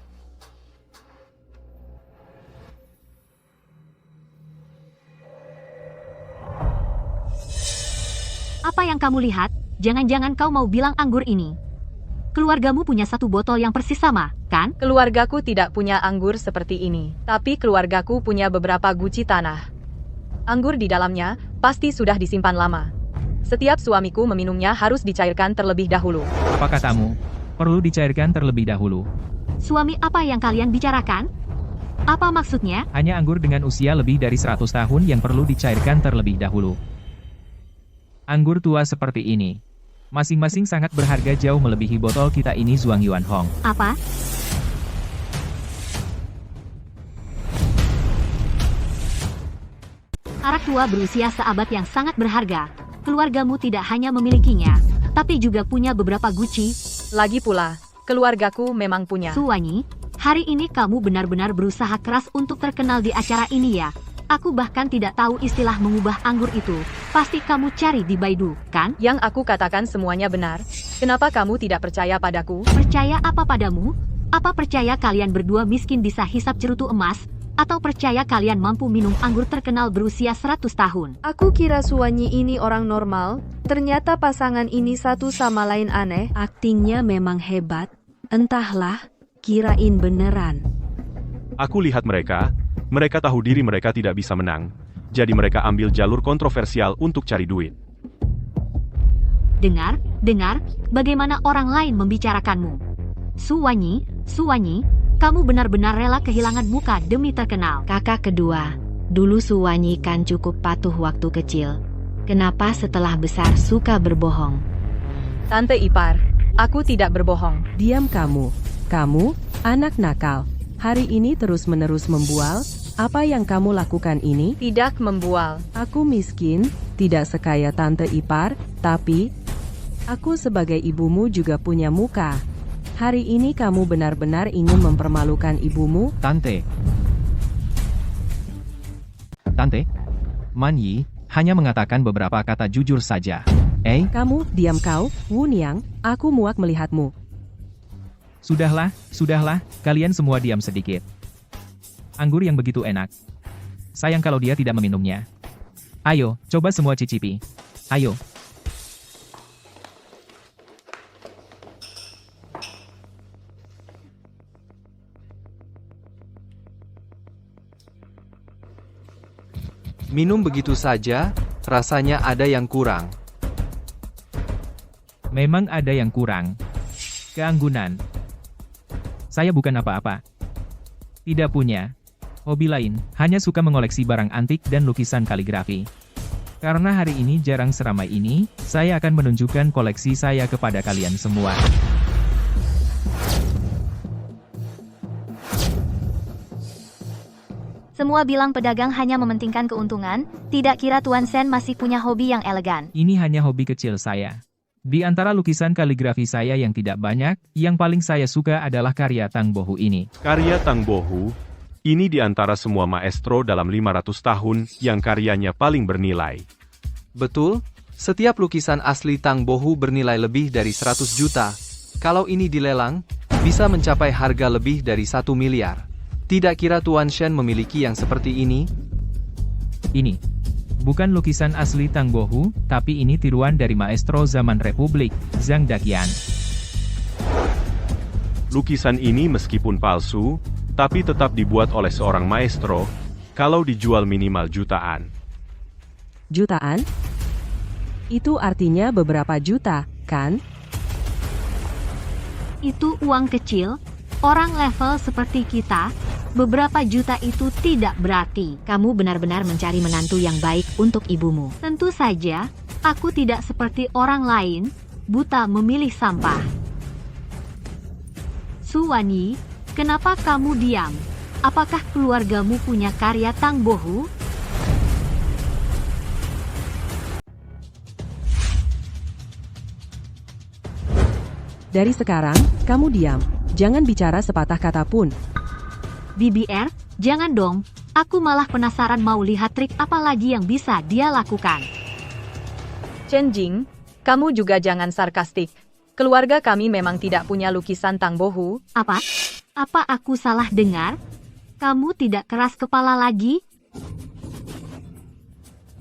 Apa yang kamu lihat? Jangan-jangan kau mau bilang anggur ini. Keluargamu punya 1 botol yang persis sama, kan? keluargaku tidak punya anggur seperti ini, tapi keluargaku punya beberapa guci tanah. Anggur di dalamnya pasti sudah disimpan lama. Setiap suamiku meminumnya harus dicairkan terlebih dahulu. Apa katamu? Perlu dicairkan terlebih dahulu. Suami apa yang kalian bicarakan? Apa maksudnya? Hanya anggur dengan usia lebih dari 100 tahun yang perlu dicairkan terlebih dahulu. Anggur tua seperti ini, masing-masing sangat berharga jauh melebihi botol kita ini, Zhuang Yuanhong. Apa? Arak tua berusia seabad yang sangat berharga. Keluargamu tidak hanya memilikinya, tapi juga punya beberapa guci. Lagi pula, keluargaku memang punya. Suwanyi, hari ini kamu benar-benar berusaha keras untuk terkenal di acara ini ya. Aku bahkan tidak tahu istilah mengubah anggur itu. Pasti kamu cari di Baidu, kan? Yang aku katakan semuanya benar. Kenapa kamu tidak percaya padaku? Percaya apa padamu? Apa percaya kalian berdua miskin bisa hisap cerutu emas? Atau percaya kalian mampu minum anggur terkenal berusia 100 tahun? Aku kira Suwanyi ini orang normal, ternyata pasangan ini satu sama lain aneh. Aktingnya memang hebat. Entahlah, kirain beneran. Aku lihat mereka tahu diri mereka tidak bisa menang, jadi mereka ambil jalur kontroversial untuk cari duit. Dengar, bagaimana orang lain membicarakanmu. Suwanyi, kamu benar-benar rela kehilangan muka demi terkenal. Kakak kedua, dulu Suwanyi kan cukup patuh waktu kecil. Kenapa setelah besar suka berbohong? Tante ipar, aku tidak berbohong. Diam kamu. Kamu, anak nakal. Hari ini terus-menerus membual. Apa yang kamu lakukan ini? Tidak membual. Aku miskin, tidak sekaya tante ipar, tapi aku sebagai ibumu juga punya muka. Hari ini kamu benar-benar ingin mempermalukan ibumu? Tante, Man Yi hanya mengatakan beberapa kata jujur saja. Kamu, diam kau, Wu Niang, aku muak melihatmu. Sudahlah, kalian semua diam sedikit. Anggur yang begitu enak. Sayang kalau dia tidak meminumnya. Ayo, coba semua cicipi. Ayo. Minum begitu saja, rasanya ada yang kurang. Memang ada yang kurang. Keanggunan. Saya bukan apa-apa. Tidak punya hobi lain, hanya suka mengoleksi barang antik dan lukisan kaligrafi. Karena hari ini jarang seramai ini, saya akan menunjukkan koleksi saya kepada kalian semua. Semua bilang pedagang hanya mementingkan keuntungan, tidak kira Tuan Sen masih punya hobi yang elegan. Ini hanya hobi kecil saya. Di antara lukisan kaligrafi saya yang tidak banyak, yang paling saya suka adalah karya Tang Bohu ini. Karya Tang Bohu, ini di antara semua maestro dalam 500 tahun yang karyanya paling bernilai. Betul, setiap lukisan asli Tang Bohu bernilai lebih dari 100 juta. Kalau ini dilelang, bisa mencapai harga lebih dari 1 miliar. Tidak kira Tuan Shen memiliki yang seperti ini? Ini bukan lukisan asli Tang Bohu, tapi ini tiruan dari maestro zaman Republik, Zhang Daqian. Lukisan ini meskipun palsu, tapi tetap dibuat oleh seorang maestro, kalau dijual minimal jutaan. Jutaan? Itu artinya beberapa juta, kan? Itu uang kecil, orang level seperti kita, beberapa juta itu tidak berarti. Kamu benar-benar mencari menantu yang baik untuk ibumu. Tentu saja, aku tidak seperti orang lain, buta memilih sampah. Suwanyi, kenapa kamu diam? Apakah keluargamu punya karya Tang Bohu? Dari sekarang, kamu diam. Jangan bicara sepatah kata pun. BBR, jangan dong. Aku malah penasaran mau lihat trik apa lagi yang bisa dia lakukan. Chen Jing, kamu juga jangan sarkastik. Keluarga kami memang tidak punya lukisan Tang Bohu. Apa? Apa aku salah dengar? Kamu tidak keras kepala lagi?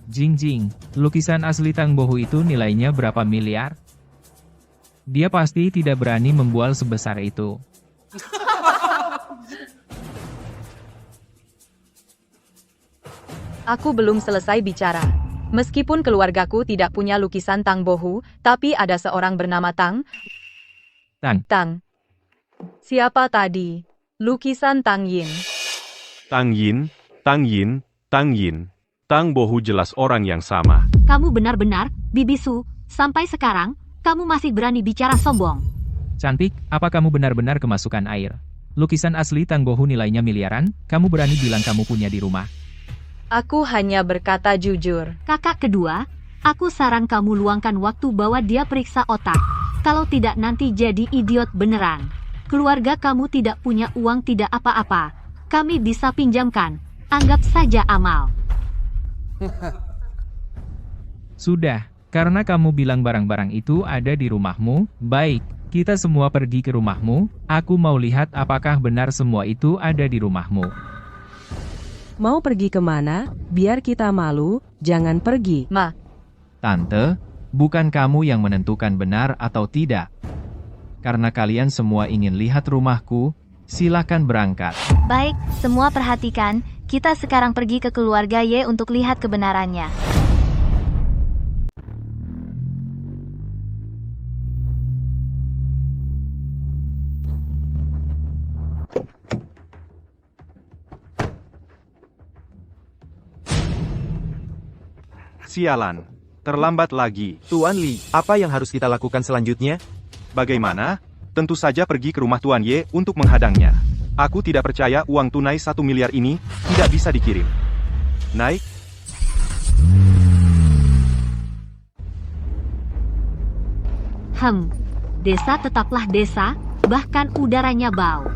Jing, lukisan asli Tang Bohu itu nilainya berapa miliar? Dia pasti tidak berani membual sebesar itu. Aku belum selesai bicara. Meskipun keluargaku tidak punya lukisan Tang Bohu, tapi ada seorang bernama Tang. Siapa tadi? Lukisan Tang Yin. Tang Yin. Tang Bohu jelas orang yang sama. Kamu benar-benar, Bibisu, sampai sekarang, kamu masih berani bicara sombong. Cantik, apa kamu benar-benar kemasukan air? Lukisan asli Tang Bohu nilainya miliaran, kamu berani bilang kamu punya di rumah. Aku hanya berkata jujur. Kakak kedua, aku saran kamu luangkan waktu bawa dia periksa otak. Kalau tidak nanti jadi idiot beneran. Keluarga kamu tidak punya uang tidak apa-apa. Kami bisa pinjamkan. Anggap saja amal. Sudah, karena kamu bilang barang-barang itu ada di rumahmu, baik, kita semua pergi ke rumahmu, aku mau lihat apakah benar semua itu ada di rumahmu. Mau pergi kemana? Biar kita malu, jangan pergi. Ma. Tante, bukan kamu yang menentukan benar atau tidak. Karena kalian semua ingin lihat rumahku, silakan berangkat. Baik, semua perhatikan, kita sekarang pergi ke keluarga Ye untuk lihat kebenarannya. Sialan. Terlambat lagi. Tuan Li, apa yang harus kita lakukan selanjutnya? Bagaimana? Tentu saja pergi ke rumah Tuan Ye untuk menghadangnya. Aku tidak percaya uang tunai 1 miliar ini tidak bisa dikirim. Naik. Desa tetaplah desa, bahkan udaranya bau.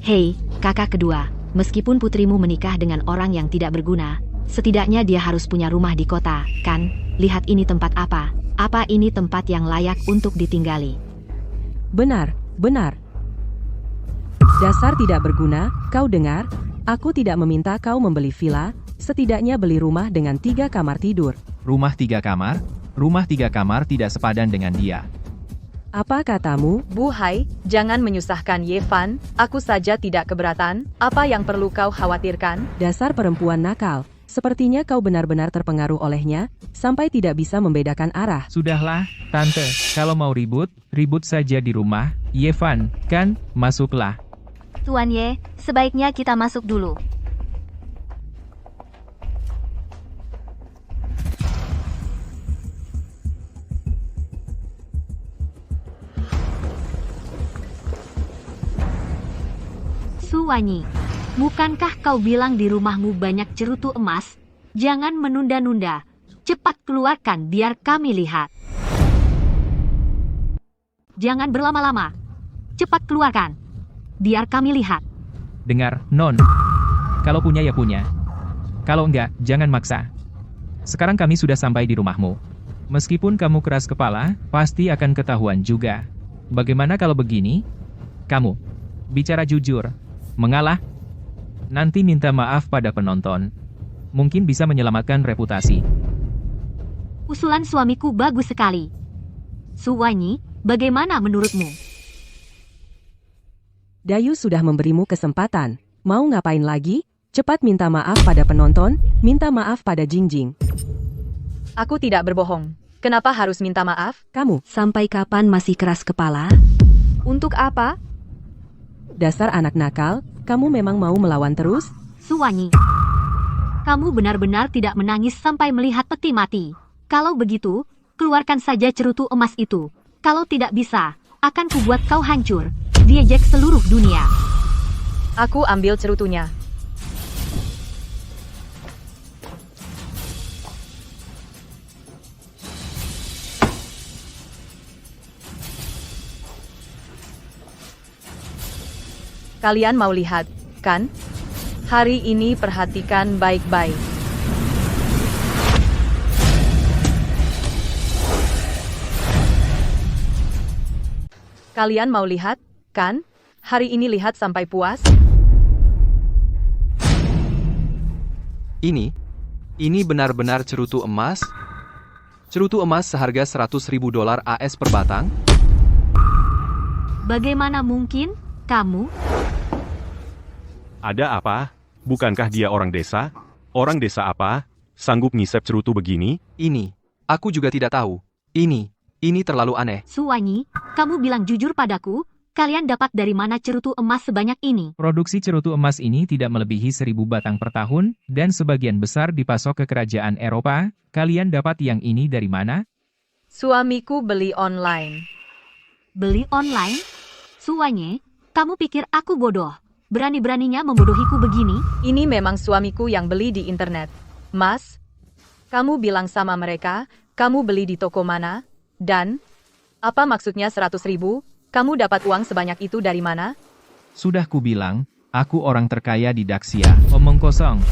Hei, kakak kedua, meskipun putrimu menikah dengan orang yang tidak berguna, setidaknya dia harus punya rumah di kota, kan? Lihat ini tempat apa? Apa ini tempat yang layak untuk ditinggali? Benar, benar. Dasar tidak berguna, kau dengar? Aku tidak meminta kau membeli villa, setidaknya beli rumah dengan 3 kamar tidur. Rumah 3 kamar? Rumah 3 kamar tidak sepadan dengan dia. Apa katamu? Bu Hai, jangan menyusahkan Ye Fan, aku saja tidak keberatan, apa yang perlu kau khawatirkan? Dasar perempuan nakal. Sepertinya kau benar-benar terpengaruh olehnya, sampai tidak bisa membedakan arah. Sudahlah, Tante, kalau mau ribut, ribut saja di rumah, Yevan, kan? Masuklah. Tuan Ye, sebaiknya kita masuk dulu. Suwanyi, bukankah kau bilang di rumahmu banyak cerutu emas? Jangan menunda-nunda. Cepat keluarkan biar kami lihat. Jangan berlama-lama. Cepat keluarkan. Biar kami lihat. Dengar, Non. Kalau punya ya punya. Kalau enggak, jangan maksa. Sekarang kami sudah sampai di rumahmu. Meskipun kamu keras kepala, pasti akan ketahuan juga. Bagaimana kalau begini? Kamu bicara jujur. Mengalah? Nanti minta maaf pada penonton. Mungkin bisa menyelamatkan reputasi. Usulan suamiku bagus sekali. Suwanyi, bagaimana menurutmu? Dayu sudah memberimu kesempatan. Mau ngapain lagi? Cepat minta maaf pada penonton, minta maaf pada Jingjing. Aku tidak berbohong. Kenapa harus minta maaf? Kamu, Sampai kapan masih keras kepala? Untuk apa? dasar anak nakal, kamu memang mau melawan terus? Suwanyi, kamu benar-benar tidak menangis sampai melihat peti mati. Kalau begitu, keluarkan saja cerutu emas itu. Kalau tidak bisa, akan kubuat kau hancur, diejek seluruh dunia. Aku ambil cerutunya. Kalian mau lihat, kan? Hari ini perhatikan baik-baik. Kalian mau lihat, kan? Hari ini lihat sampai puas. Ini benar-benar cerutu emas? Cerutu emas seharga $100.000 AS per batang? Bagaimana mungkin, kamu? Ada apa? Bukankah dia orang desa? Orang desa apa? Sanggup ngisep cerutu begini? Aku juga tidak tahu. Ini terlalu aneh. Suwanyi, kamu bilang jujur padaku, kalian dapat dari mana cerutu emas sebanyak ini? Produksi cerutu emas ini tidak melebihi 1.000 batang per tahun, dan sebagian besar dipasok ke kerajaan Eropa. Kalian dapat yang ini dari mana? Suamiku beli online. Beli online? Suwanyi, kamu pikir aku bodoh? Berani-beraninya membodohiku begini? Ini memang suamiku yang beli di internet. Mas, kamu bilang sama mereka, kamu beli di toko mana? Dan, apa maksudnya 100.000? Kamu dapat uang sebanyak itu dari mana? Sudah kubilang, aku orang terkaya di Daxia. Omong kosong.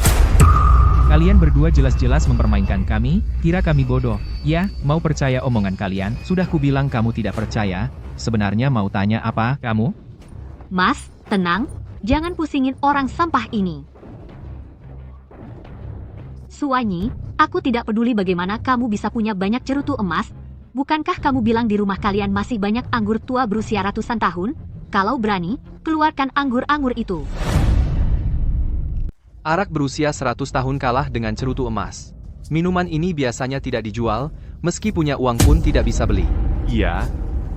Kalian berdua jelas-jelas mempermainkan kami, kira kami bodoh. Ya, mau percaya omongan kalian? Sudah kubilang kamu tidak percaya. Sebenarnya mau tanya apa, kamu? Mas, tenang. Jangan pusingin orang sampah ini. Suwanyi, aku tidak peduli bagaimana kamu bisa punya banyak cerutu emas. Bukankah kamu bilang di rumah kalian masih banyak anggur tua berusia ratusan tahun? Kalau berani, keluarkan anggur-anggur itu. Arak berusia 100 tahun kalah dengan cerutu emas. Minuman ini biasanya tidak dijual, meski punya uang pun tidak bisa beli. Iya,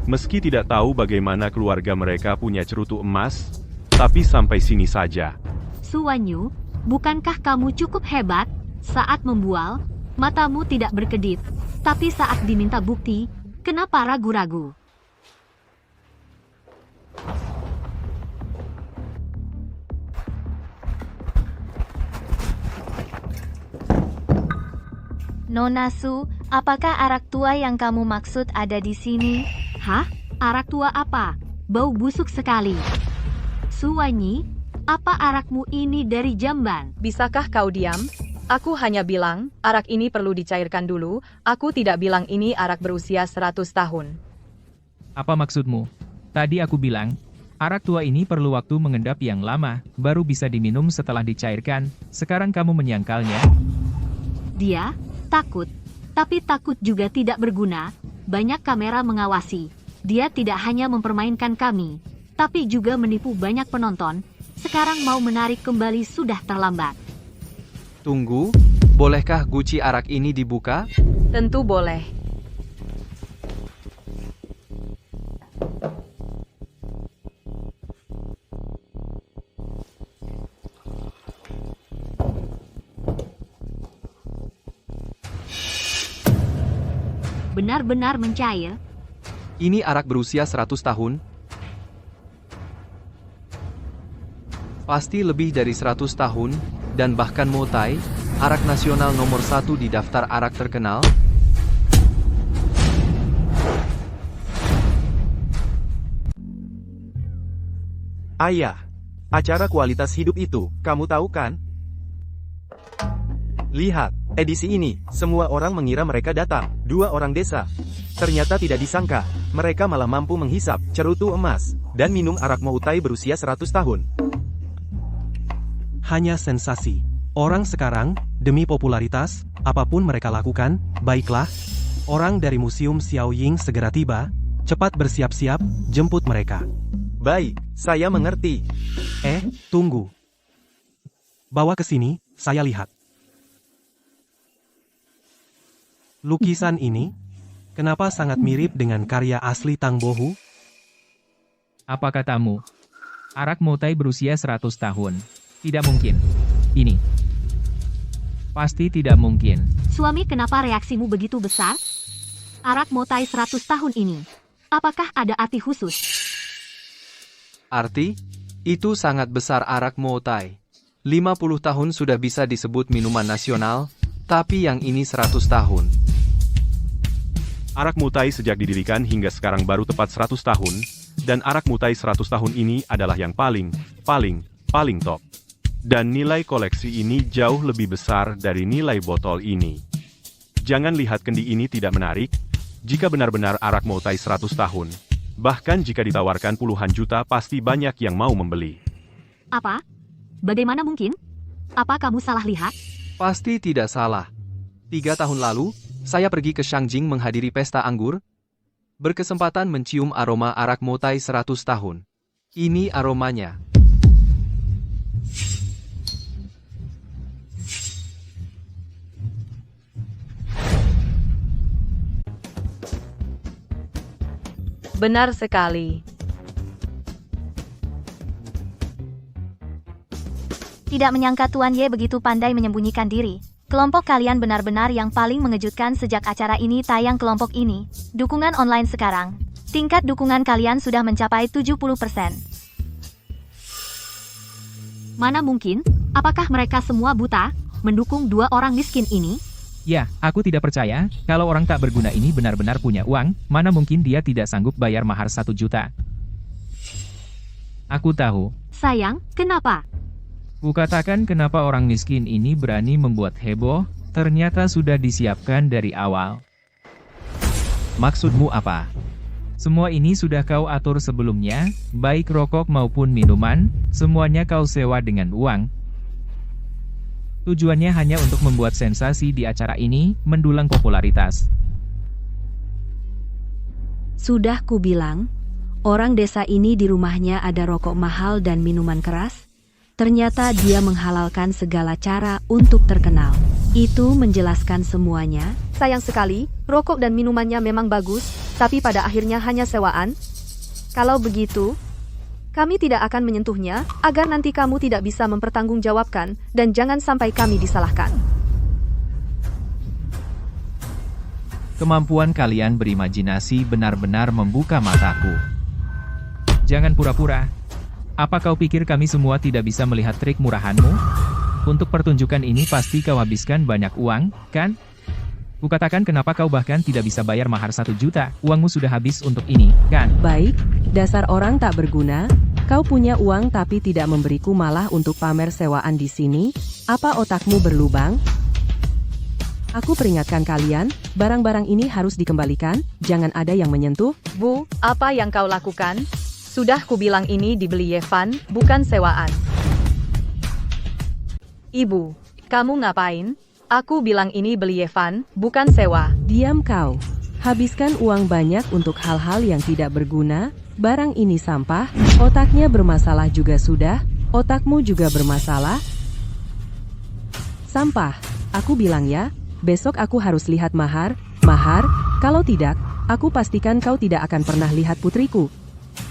meski tidak tahu bagaimana keluarga mereka punya cerutu emas, tapi sampai sini saja. Suwanyu, bukankah kamu cukup hebat saat membual? Matamu tidak berkedip, tapi saat diminta bukti, kenapa ragu-ragu? Nona Su, apakah arak tua yang kamu maksud ada di sini? Hah? Arak tua apa? Bau busuk sekali. Suwanyi, apa arakmu ini dari jamban? Bisakah kau diam? Aku hanya bilang, arak ini perlu dicairkan dulu. Aku tidak bilang ini arak berusia 100 tahun. Apa maksudmu? Tadi aku bilang, arak tua ini perlu waktu mengendap yang lama, baru bisa diminum setelah dicairkan. Sekarang kamu menyangkalnya? Dia takut, tapi takut juga tidak berguna. Banyak kamera mengawasi. Dia tidak hanya mempermainkan kami, tapi juga menipu banyak penonton. Sekarang mau menarik kembali sudah terlambat. Tunggu, bolehkah guci arak ini dibuka? Tentu boleh. Benar-benar mencair. Ini arak berusia 100 tahun? Pasti lebih dari 100 tahun, dan bahkan Motai, arak nasional nomor 1 di daftar arak terkenal? Ayah, acara kualitas hidup itu, kamu tahu kan? Lihat, edisi ini, semua orang mengira mereka datang, 2 orang desa. Ternyata tidak disangka, mereka malah mampu menghisap cerutu emas, dan minum arak Motai berusia 100 tahun. Hanya sensasi. Orang sekarang, demi popularitas, apapun mereka lakukan, baiklah. Orang dari Museum Xiaoying segera tiba, cepat bersiap-siap, jemput mereka. Baik, saya mengerti. Tunggu. Bawa ke sini, saya lihat. Lukisan ini, kenapa sangat mirip dengan karya asli Tang Bohu? Apa katamu? Arak Motai berusia 100 tahun. Tidak mungkin. Ini. Pasti tidak mungkin. Suami, kenapa reaksimu begitu besar? Arak Motai 100 tahun ini. Apakah ada arti khusus? Arti? Itu sangat besar arak Motai. 50 tahun sudah bisa disebut minuman nasional, tapi yang ini 100 tahun. Arak Motai sejak didirikan hingga sekarang baru tepat 100 tahun, dan arak Motai 100 tahun ini adalah yang paling top. Dan nilai koleksi ini jauh lebih besar dari nilai botol ini. Jangan lihat kendi ini tidak menarik, jika benar-benar arak Motai 100 tahun. Bahkan jika ditawarkan puluhan juta pasti banyak yang mau membeli. Apa? Bagaimana mungkin? Apa kamu salah lihat? Pasti tidak salah. 3 tahun lalu, saya pergi ke Shangjing menghadiri pesta anggur. Berkesempatan mencium aroma arak Motai 100 tahun. Ini aromanya. Benar sekali. Tidak menyangka Tuan Ye begitu pandai menyembunyikan diri. Kelompok kalian benar-benar yang paling mengejutkan sejak acara ini tayang kelompok ini. Dukungan online sekarang. Tingkat dukungan kalian sudah mencapai 70%. Mana mungkin? Apakah mereka semua buta, mendukung 2 orang miskin ini? Ya, aku tidak percaya, kalau orang tak berguna ini benar-benar punya uang, mana mungkin dia tidak sanggup bayar mahar 1 juta. Aku tahu. Sayang, kenapa? Kukatakan kenapa orang miskin ini berani membuat heboh, ternyata sudah disiapkan dari awal. Maksudmu apa? Semua ini sudah kau atur sebelumnya, baik rokok maupun minuman, semuanya kau sewa dengan uang. Tujuannya hanya untuk membuat sensasi di acara ini, mendulang popularitas. Sudah kubilang, orang desa ini di rumahnya ada rokok mahal dan minuman keras. Ternyata dia menghalalkan segala cara untuk terkenal. Itu menjelaskan semuanya. Sayang sekali, rokok dan minumannya memang bagus, tapi pada akhirnya hanya sewaan. Kalau begitu, kami tidak akan menyentuhnya, agar nanti kamu tidak bisa mempertanggungjawabkan, dan jangan sampai kami disalahkan. Kemampuan kalian berimajinasi benar-benar membuka mataku. Jangan pura-pura. Apa kau pikir kami semua tidak bisa melihat trik murahanmu? Untuk pertunjukan ini pasti kau habiskan banyak uang, kan? Kukatakan kenapa kau bahkan tidak bisa bayar mahar 1 juta, uangmu sudah habis untuk ini, kan? Baik, dasar orang tak berguna. Kau punya uang tapi tidak memberiku malah untuk pamer sewaan di sini. Apa otakmu berlubang? Aku peringatkan kalian, barang-barang ini harus dikembalikan, jangan ada yang menyentuh. Bu, apa yang kau lakukan? Sudah kubilang ini dibeli Yevan, bukan sewaan. Ibu, kamu ngapain? Aku bilang ini beli Yevan, bukan sewa. Diam kau. Habiskan uang banyak untuk hal-hal yang tidak berguna, barang ini sampah, otaknya bermasalah juga sudah, otakmu juga bermasalah. Sampah, aku bilang ya, besok aku harus lihat mahar, kalau tidak, aku pastikan kau tidak akan pernah lihat putriku.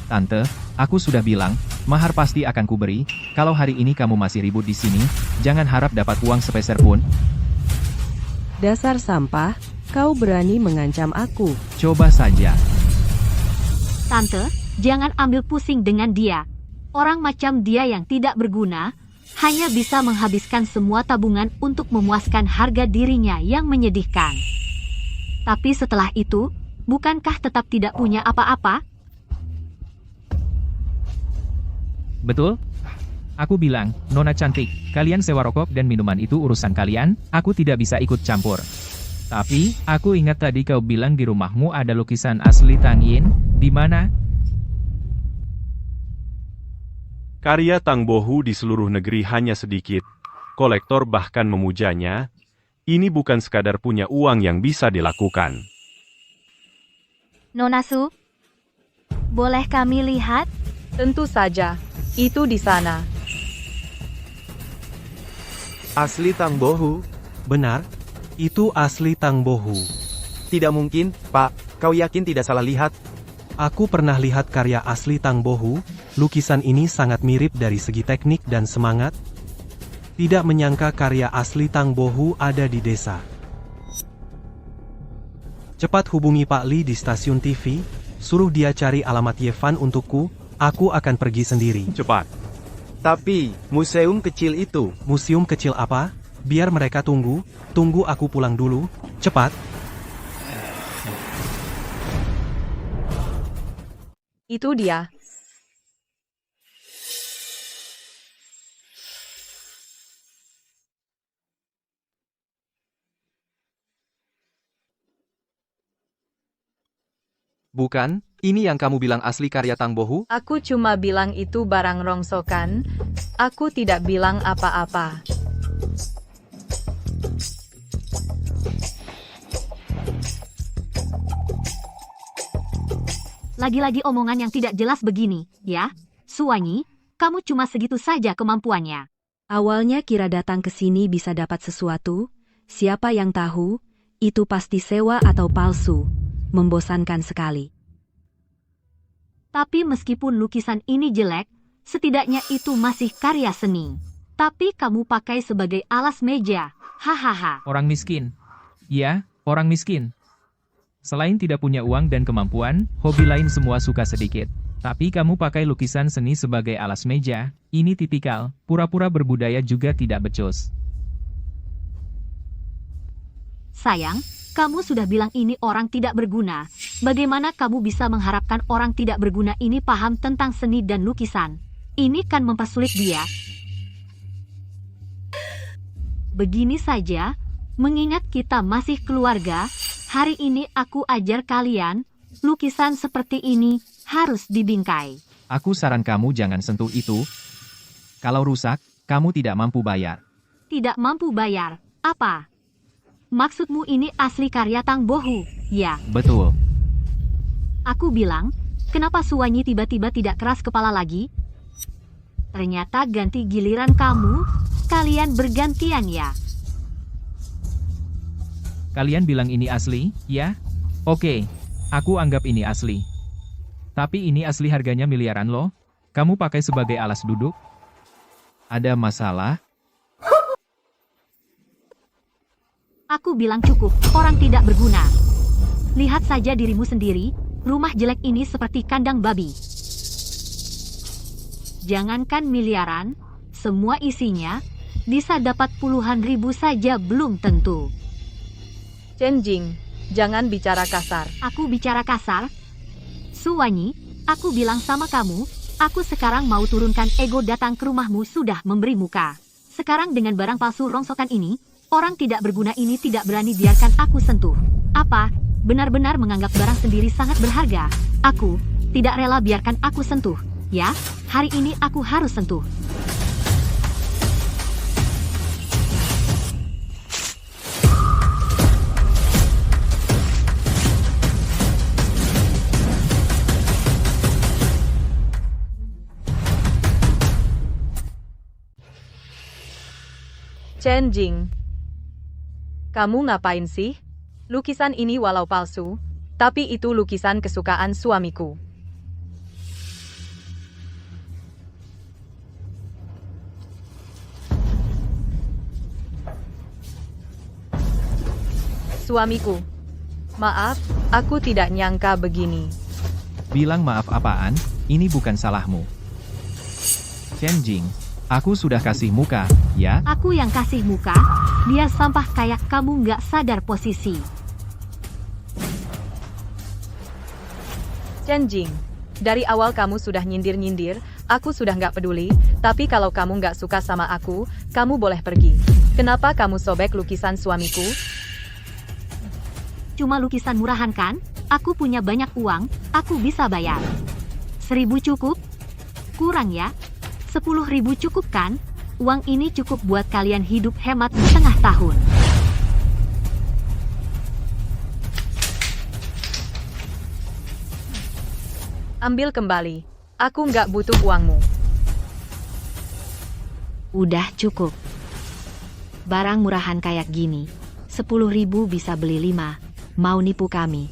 Tante, aku sudah bilang, mahar pasti akan kuberi. Kalau hari ini kamu masih ribut di sini, jangan harap dapat uang sepeser pun. Dasar sampah, kau berani mengancam aku. Coba saja. Tante, jangan ambil pusing dengan dia. Orang macam dia yang tidak berguna, hanya bisa menghabiskan semua tabungan untuk memuaskan harga dirinya yang menyedihkan. Tapi setelah itu, bukankah tetap tidak punya apa-apa? Betul? Aku bilang, Nona cantik, kalian sewa rokok dan minuman itu urusan kalian, aku tidak bisa ikut campur. Tapi, aku ingat tadi kau bilang di rumahmu ada lukisan asli Tang Yin, di mana? Karya Tang Bohu di seluruh negeri hanya sedikit. Kolektor bahkan memujanya. Ini bukan sekadar punya uang yang bisa dilakukan. Nona Su, boleh kami lihat? Tentu saja, itu di sana. Asli Tang Bohu? Benar, itu asli Tang Bohu. Tidak mungkin, Pak. Kau yakin tidak salah lihat? Aku pernah lihat karya asli Tang Bohu, lukisan ini sangat mirip dari segi teknik dan semangat. Tidak menyangka karya asli Tang Bohu ada di desa. Cepat hubungi Pak Li di stasiun TV, suruh dia cari alamat Yevan untukku, aku akan pergi sendiri. Cepat. Tapi, museum kecil itu. Museum kecil apa? Biar mereka tunggu aku pulang dulu, cepat. Itu dia. Bukan, ini yang kamu bilang asli karya Tang Bohu? Aku cuma bilang itu barang rongsokan. Aku tidak bilang apa-apa. Lagi-lagi omongan yang tidak jelas begini, ya? Suwanyi, kamu cuma segitu saja kemampuannya. Awalnya kira datang ke sini bisa dapat sesuatu, siapa yang tahu, itu pasti sewa atau palsu. Membosankan sekali. Tapi meskipun lukisan ini jelek, setidaknya itu masih karya seni. Tapi kamu pakai sebagai alas meja. Hahaha. Orang miskin. Ya, orang miskin. Selain tidak punya uang dan kemampuan, hobi lain semua suka sedikit. Tapi kamu pakai lukisan seni sebagai alas meja, ini tipikal, pura-pura berbudaya juga tidak becus. Sayang, kamu sudah bilang ini orang tidak berguna. Bagaimana kamu bisa mengharapkan orang tidak berguna ini paham tentang seni dan lukisan? Ini kan mempersulit dia. Begini saja, mengingat kita masih keluarga, hari ini aku ajar kalian, lukisan seperti ini harus dibingkai. Aku saran kamu jangan sentuh itu. Kalau rusak, kamu tidak mampu bayar. Tidak mampu bayar, apa? Maksudmu ini asli karya Tang Bohu, ya? Betul. Aku bilang, kenapa Suwanyi tiba-tiba tidak keras kepala lagi? Ternyata ganti giliran kamu, kalian bergantian ya? Kalian bilang ini asli, ya? Oke, aku anggap ini asli. Tapi ini asli harganya miliaran loh. Kamu pakai sebagai alas duduk? Ada masalah? Aku bilang cukup, orang tidak berguna. Lihat saja dirimu sendiri, rumah jelek ini seperti kandang babi. Jangankan miliaran, semua isinya, bisa dapat puluhan ribu saja belum tentu. Chen Jing, jangan bicara kasar. Aku bicara kasar? Suwanyi, aku bilang sama kamu, aku sekarang mau turunkan ego datang ke rumahmu sudah memberi muka. Sekarang dengan barang palsu rongsokan ini, orang tidak berguna ini tidak berani biarkan aku sentuh. Apa? Benar-benar menganggap barang sendiri sangat berharga. Aku tidak rela biarkan aku sentuh. Ya, hari ini aku harus sentuh. Chen Jing, kamu ngapain sih? Lukisan ini walau palsu, tapi itu lukisan kesukaan suamiku. Suamiku, maaf, aku tidak nyangka begini. Bilang maaf apaan, ini bukan salahmu. Chen Jing, aku sudah kasih muka, ya? Aku yang kasih muka, dia sampah kayak kamu nggak sadar posisi. Chen Jing, dari awal kamu sudah nyindir-nyindir, aku sudah nggak peduli, tapi kalau kamu nggak suka sama aku, kamu boleh pergi. Kenapa kamu sobek lukisan suamiku? Cuma lukisan murahan kan? Aku punya banyak uang, aku bisa bayar. 1.000 cukup? Kurang ya? 10.000 cukup kan? Uang ini cukup buat kalian hidup hemat setengah tahun. Ambil kembali. Aku nggak butuh uangmu. Udah cukup. Barang murahan kayak gini, 10.000 bisa beli 5. Mau nipu kami?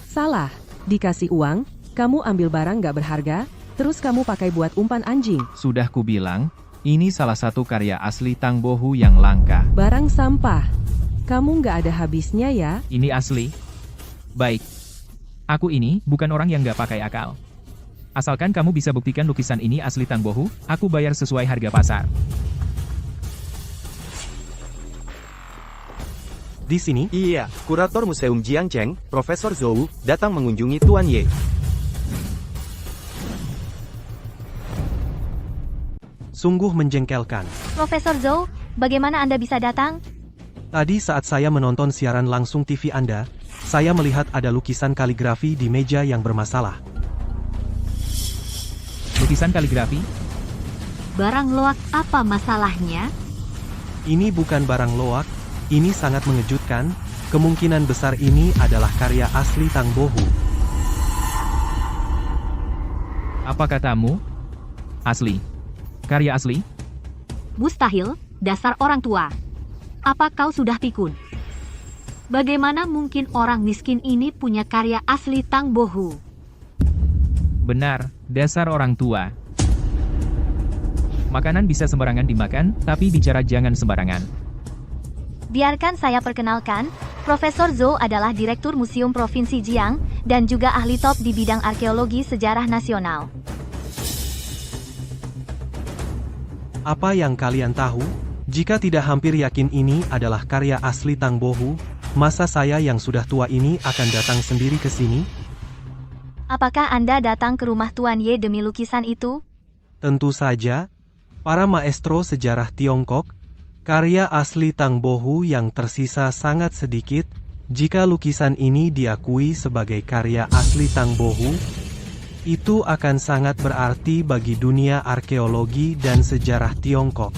Salah. Dikasih uang, kamu ambil barang gak berharga, terus kamu pakai buat umpan anjing. Sudah kubilang, ini salah satu karya asli Tang Bohu yang langka. Barang sampah. Kamu gak ada habisnya ya? Ini asli. Baik. Aku ini bukan orang yang gak pakai akal. Asalkan kamu bisa buktikan lukisan ini asli Tang Bohu, aku bayar sesuai harga pasar. Di sini, Iya, kurator Museum Jiangcheng, Profesor Zhou, datang mengunjungi Tuan Ye. sungguh menjengkelkan. Profesor Zhou, bagaimana Anda bisa datang? Tadi saat saya menonton siaran langsung TV Anda, saya melihat ada lukisan kaligrafi di meja yang bermasalah. Lukisan kaligrafi? Barang loak apa masalahnya? Ini bukan barang loak, ini sangat mengejutkan, kemungkinan besar ini adalah karya asli Tang Bohu. Apa katamu? Asli. Karya asli? Mustahil, dasar orang tua. Apa kau sudah pikun? Bagaimana mungkin orang miskin ini punya karya asli Tang Bohu? Benar, dasar orang tua. Makanan bisa sembarangan dimakan, tapi bicara jangan sembarangan. Biarkan saya perkenalkan, Profesor Zhou adalah Direktur Museum Provinsi Jiang, dan juga ahli top di bidang arkeologi sejarah nasional. Apa yang kalian tahu? Jika tidak hampir yakin ini adalah karya asli Tang Bohu, masa saya yang sudah tua ini akan datang sendiri ke sini? Apakah Anda datang ke rumah Tuan Ye demi lukisan itu? Tentu saja, para maestro sejarah Tiongkok, karya asli Tang Bohu yang tersisa sangat sedikit. Jika lukisan ini diakui sebagai karya asli Tang Bohu, itu akan sangat berarti bagi dunia arkeologi dan sejarah Tiongkok.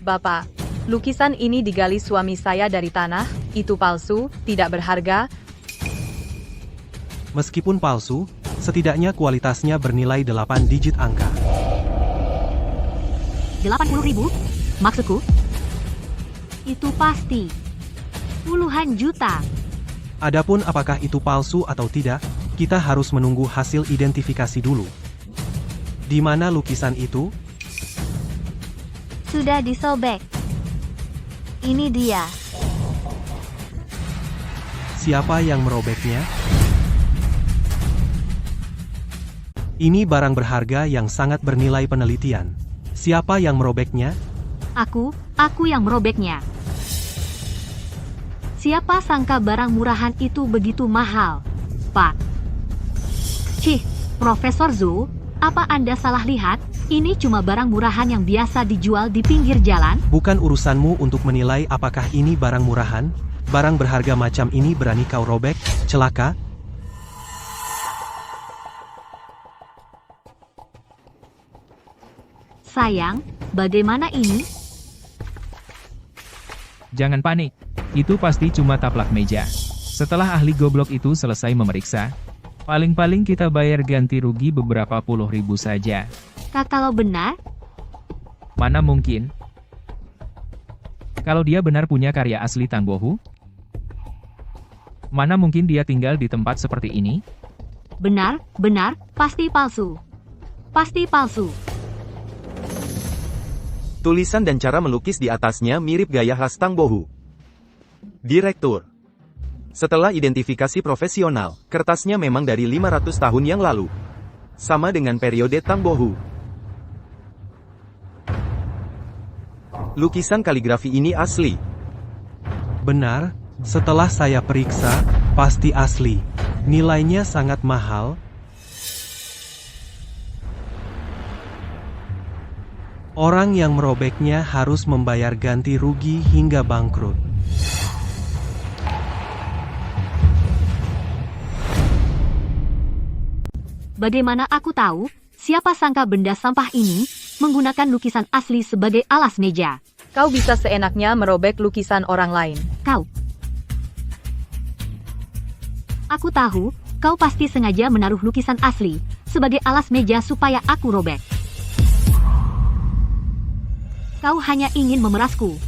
Bapak, lukisan ini digali suami saya dari tanah, itu palsu, tidak berharga. Meskipun palsu, setidaknya kualitasnya bernilai 8 digit angka. 80.000? Maksudku? Itu pasti. Puluhan juta. Adapun apakah itu palsu atau tidak, kita harus menunggu hasil identifikasi dulu. Di mana lukisan itu? Sudah disobek. Ini dia. Siapa yang merobeknya? Ini barang berharga yang sangat bernilai penelitian. Siapa yang merobeknya? Aku yang merobeknya. Siapa sangka barang murahan itu begitu mahal, Pak? Cih, Profesor Zhou, apa Anda salah lihat? Ini cuma barang murahan yang biasa dijual di pinggir jalan. Bukan urusanmu untuk menilai apakah ini barang murahan. Barang berharga macam ini berani kau robek, celaka? Sayang, bagaimana ini? Jangan panik. Itu pasti cuma taplak meja. Setelah ahli goblok itu selesai memeriksa, paling-paling kita bayar ganti rugi beberapa puluh ribu saja. Kalau benar, Mana mungkin? Kalau dia benar punya karya asli Tang Bohu, mana mungkin dia tinggal di tempat seperti ini? benar, pasti palsu. Pasti palsu. Tulisan dan cara melukis di atasnya mirip gaya khas Tang Bohu. Direktur. Setelah identifikasi profesional, kertasnya memang dari 500 tahun yang lalu. Sama dengan periode Tang Bohu. Lukisan kaligrafi ini asli. Benar, setelah saya periksa, pasti asli. Nilainya sangat mahal. Orang yang merobeknya harus membayar ganti rugi hingga bangkrut. Bagaimana aku tahu? Siapa sangka benda sampah ini menggunakan lukisan asli sebagai alas meja? Kau bisa seenaknya merobek lukisan orang lain. Kau. Aku tahu, kau pasti sengaja menaruh lukisan asli sebagai alas meja supaya aku robek. Kau hanya ingin memerasku.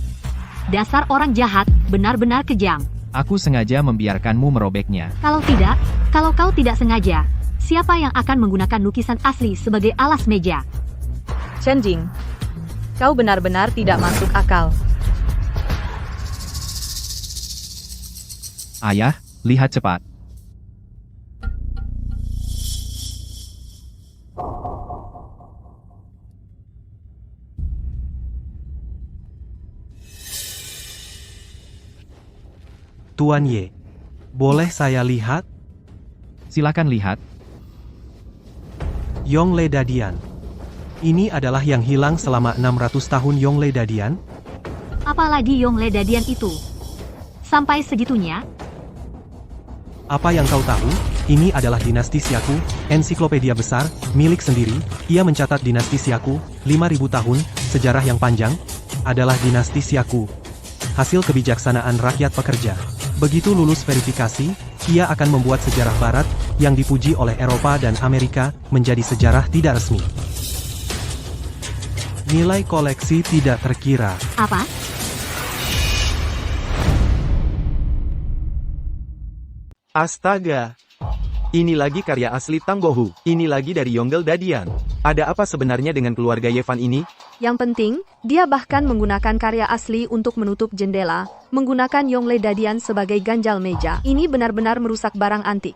Dasar orang jahat, benar-benar kejam. Aku sengaja membiarkanmu merobeknya. Kalau tidak, kalau kau tidak sengaja, siapa yang akan menggunakan lukisan asli sebagai alas meja? Chen Jing, kau benar-benar tidak masuk akal. Ayah, lihat cepat. Tuan Ye, boleh saya lihat? Silakan lihat. Yongle Dadian. Ini adalah yang hilang selama 600 tahun Yongle Dadian? Apalagi Yongle Dadian itu? Sampai segitunya? Apa yang kau tahu? Ini adalah dinasti Siaku, ensiklopedia besar, milik sendiri. Ia mencatat dinasti Siaku, 5000 tahun, sejarah yang panjang, adalah dinasti Siaku. Hasil kebijaksanaan rakyat pekerja. Begitu lulus verifikasi, ia akan membuat sejarah barat, yang dipuji oleh Eropa dan Amerika, menjadi sejarah tidak resmi. Nilai koleksi tidak terkira. Apa? Astaga! Ini lagi karya asli Tang Bohu. Ini lagi dari Yongle Dadian. Ada apa sebenarnya dengan keluarga Yevan ini? Yang penting, dia bahkan menggunakan karya asli untuk menutup jendela, menggunakan Yongle Dadian sebagai ganjal meja. Ini benar-benar merusak barang antik.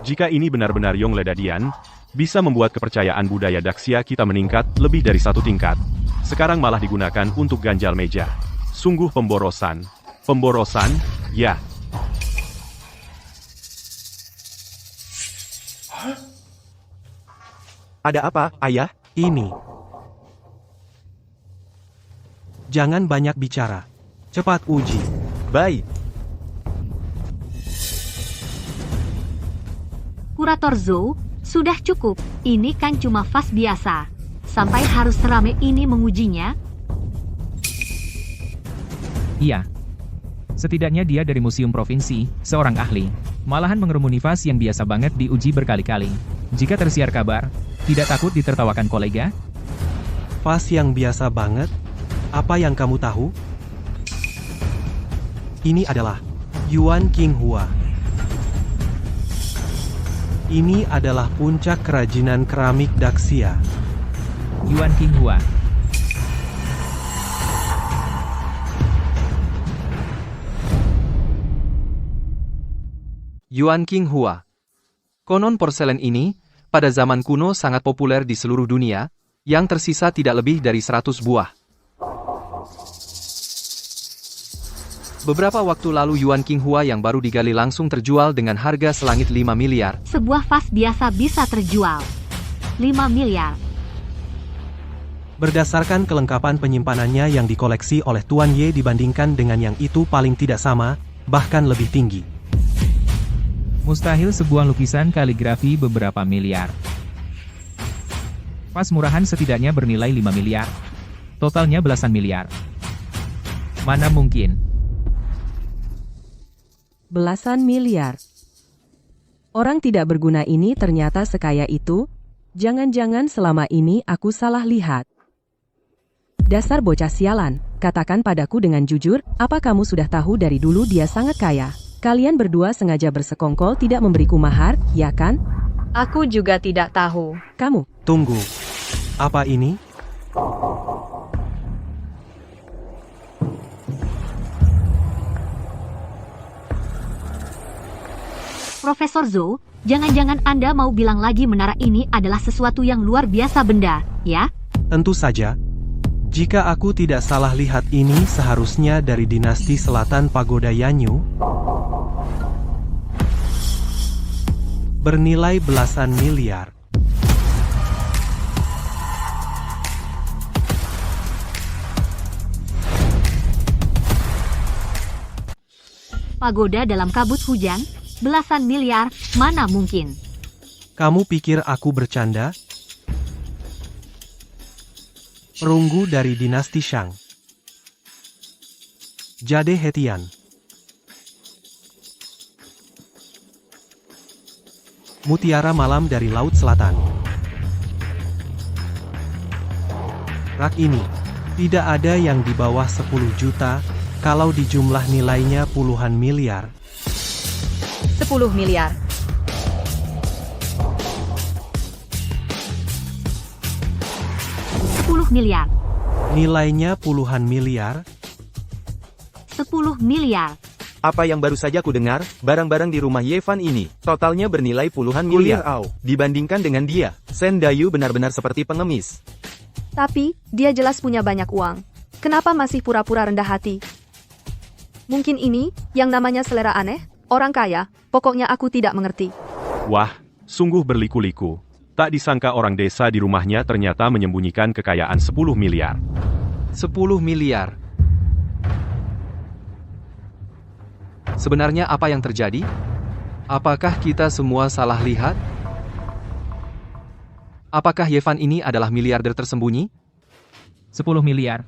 Jika ini benar-benar Yongle Dadian, bisa membuat kepercayaan budaya Daxia kita meningkat lebih dari 1 tingkat. Sekarang malah digunakan untuk ganjal meja. Sungguh pemborosan. Pemborosan, ya. Ada apa, Ayah? Ini. Jangan banyak bicara. Cepat uji. Baik. Kurator Zhou, sudah cukup. Ini kan cuma vas biasa. Sampai harus serame ini mengujinya? Iya. Setidaknya dia dari museum provinsi, seorang ahli. Malahan mengerumuni vas yang biasa banget diuji berkali-kali. Jika tersiar kabar, tidak takut ditertawakan kolega? Vas yang biasa banget? Apa yang kamu tahu? Ini adalah Yuan Qinghua. Ini adalah puncak kerajinan keramik Daxia. Yuan Qinghua. Yuan King Hua. Konon porselen ini, pada zaman kuno sangat populer di seluruh dunia, yang tersisa tidak lebih dari 100 buah. Beberapa waktu lalu Yuan King Hua yang baru digali langsung terjual dengan harga selangit 5 miliar. Sebuah vas biasa bisa terjual 5 miliar. Berdasarkan kelengkapan penyimpanannya yang dikoleksi oleh Tuan Ye dibandingkan dengan yang itu paling tidak sama, bahkan lebih tinggi. Mustahil sebuah lukisan kaligrafi beberapa miliar. Vas murahan setidaknya bernilai 5 miliar. Totalnya belasan miliar. Mana mungkin? Belasan miliar. Orang tidak berguna ini ternyata sekaya itu? Jangan-jangan selama ini aku salah lihat. Dasar bocah sialan, katakan padaku dengan jujur, apa kamu sudah tahu dari dulu dia sangat kaya? Kalian berdua sengaja bersekongkol tidak memberiku mahar, ya kan? Aku juga tidak tahu. Kamu. Tunggu. Apa ini? Profesor Zhou, jangan-jangan Anda mau bilang lagi menara ini adalah sesuatu yang luar biasa benda, ya? Tentu saja. Jika aku tidak salah lihat ini seharusnya dari dinasti selatan Pagoda Yanyu. Bernilai belasan miliar. Pagoda dalam kabut hujan, belasan miliar, mana mungkin? Kamu pikir aku bercanda? Perunggu dari dinasti Shang. Jade Hetian. Mutiara malam dari Laut Selatan. Rak ini, tidak ada yang di bawah 10 juta, kalau dijumlah nilainya puluhan miliar. 10 miliar. Miliar. Nilainya puluhan miliar. 10 miliar. Apa yang baru saja ku dengar, barang-barang di rumah Yevan ini, totalnya bernilai puluhan miliar. Dibandingkan dengan dia, Sen Dayu benar-benar seperti pengemis. Tapi, dia jelas punya banyak uang. Kenapa masih pura-pura rendah hati? Mungkin ini, yang namanya selera aneh? Orang kaya, pokoknya aku tidak mengerti. Wah, sungguh berliku-liku. Tak disangka orang desa di rumahnya ternyata menyembunyikan kekayaan 10 miliar. 10 miliar. Sebenarnya apa yang terjadi? Apakah kita semua salah lihat? Apakah Yevan ini adalah miliarder tersembunyi? 10 miliar.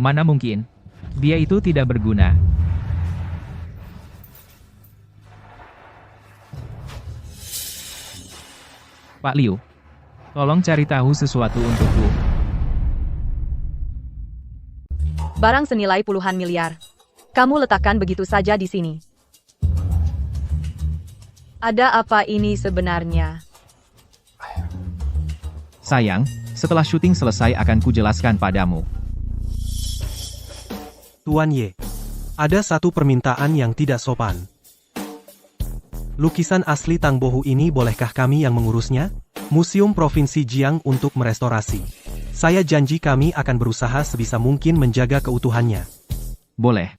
Mana mungkin? Dia itu tidak berguna. Pak Liu, tolong cari tahu sesuatu untukku. Barang senilai puluhan miliar. Kamu letakkan begitu saja di sini. Ada apa ini sebenarnya? Sayang, setelah syuting selesai akan kujelaskan padamu. Tuan Ye, ada satu permintaan yang tidak sopan. Lukisan asli Tang Bohu ini bolehkah kami yang mengurusnya? Museum Provinsi Jiang untuk merestorasi. Saya janji kami akan berusaha sebisa mungkin menjaga keutuhannya. Boleh.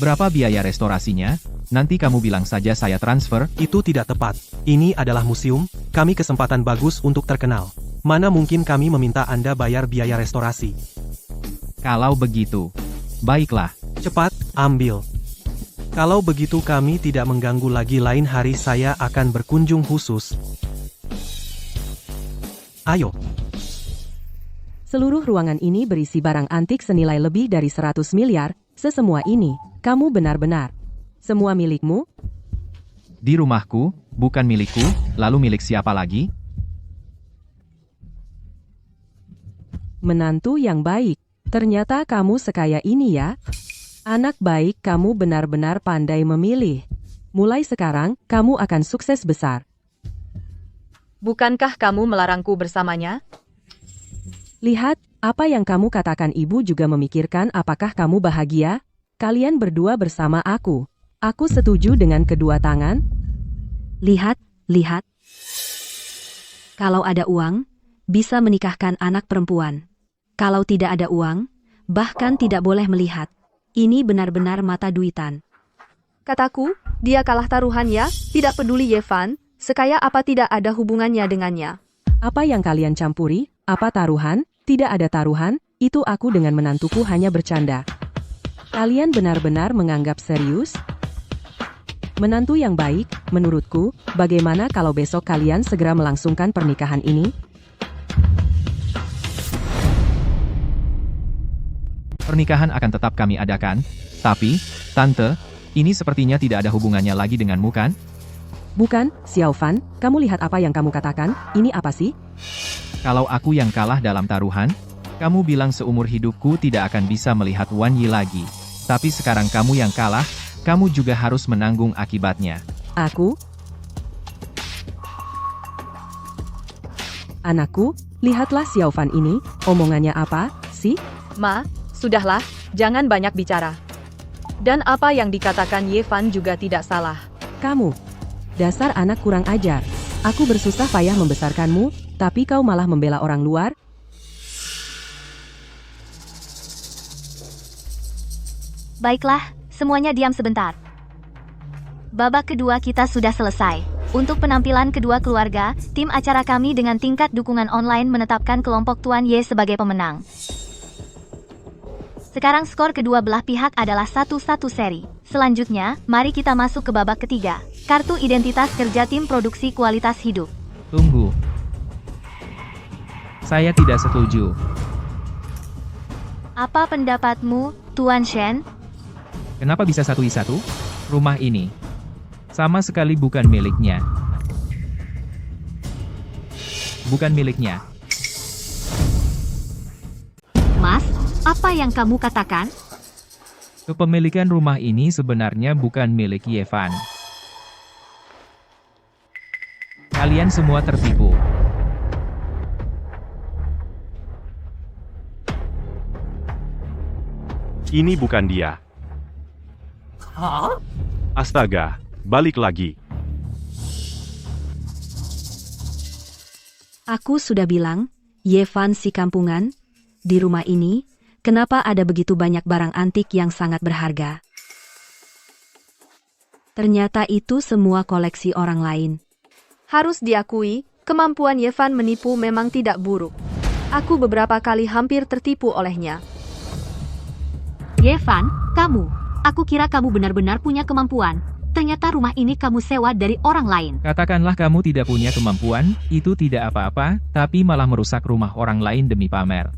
Berapa biaya restorasinya? Nanti kamu bilang saja saya transfer. Itu tidak tepat. Ini adalah museum, kami kesempatan bagus untuk terkenal. Mana mungkin kami meminta Anda bayar biaya restorasi? Kalau begitu, baiklah. Cepat, ambil. Kalau begitu kami tidak mengganggu lagi, lain hari saya akan berkunjung khusus. Ayo. Seluruh ruangan ini berisi barang antik senilai lebih dari 100 miliar, sesemua ini, kamu benar-benar. Semua milikmu? Di rumahku, bukan milikku, lalu milik siapa lagi? Menantu yang baik. Ternyata kamu sekaya ini ya. Anak baik, kamu benar-benar pandai memilih. Mulai sekarang, kamu akan sukses besar. Bukankah kamu melarangku bersamanya? Lihat, apa yang kamu katakan ibu juga memikirkan apakah kamu bahagia? Kalian berdua bersama aku. Aku setuju dengan kedua tangan. Lihat, lihat. Kalau ada uang, bisa menikahkan anak perempuan. Kalau tidak ada uang, bahkan tidak boleh melihat. Ini benar-benar mata duitan. Kataku, dia kalah taruhan ya, tidak peduli Yevan, sekaya apa tidak ada hubungannya dengannya. Apa yang kalian campuri? Apa taruhan? Tidak ada taruhan, itu aku dengan menantuku hanya bercanda. Kalian benar-benar menganggap serius? Menantu yang baik, menurutku, bagaimana kalau besok kalian segera melangsungkan pernikahan ini? Pernikahan akan tetap kami adakan, tapi, Tante, ini sepertinya tidak ada hubungannya lagi denganmu kan? Bukan, Xiaofan, kamu lihat apa yang kamu katakan, ini apa sih? Kalau aku yang kalah dalam taruhan, kamu bilang seumur hidupku tidak akan bisa melihat Wan Yi lagi. Tapi sekarang kamu yang kalah, kamu juga harus menanggung akibatnya. Aku? Anakku, lihatlah Xiaofan ini, omongannya apa, sih? Ma, sudahlah, jangan banyak bicara. Dan apa yang dikatakan Yevan juga tidak salah. Kamu, dasar anak kurang ajar. Aku bersusah payah membesarkanmu, tapi kau malah membela orang luar. Baiklah, semuanya diam sebentar. Babak kedua kita sudah selesai. Untuk penampilan kedua keluarga, tim acara kami dengan tingkat dukungan online menetapkan kelompok Tuan Ye sebagai pemenang. Sekarang skor kedua belah pihak adalah 1-1 seri. Selanjutnya, mari kita masuk ke babak ketiga. Kartu identitas kerja tim produksi kualitas hidup. Tunggu. Saya tidak setuju. Apa pendapatmu, Tuan Shen? Kenapa bisa 1-1? Rumah ini sama sekali bukan miliknya. Bukan miliknya. Mas, apa yang kamu katakan? Kepemilikan rumah ini sebenarnya bukan milik Yevan. Kalian semua tertipu. Ini bukan dia. Astaga, balik lagi. Aku sudah bilang, Yevan si kampungan, di rumah ini, kenapa ada begitu banyak barang antik yang sangat berharga? Ternyata itu semua koleksi orang lain. Harus diakui, kemampuan Yevan menipu memang tidak buruk. Aku beberapa kali hampir tertipu olehnya. Yevan, kamu. Aku kira kamu benar-benar punya kemampuan. Ternyata rumah ini kamu sewa dari orang lain. Katakanlah kamu tidak punya kemampuan, itu tidak apa-apa, tapi malah merusak rumah orang lain demi pamer.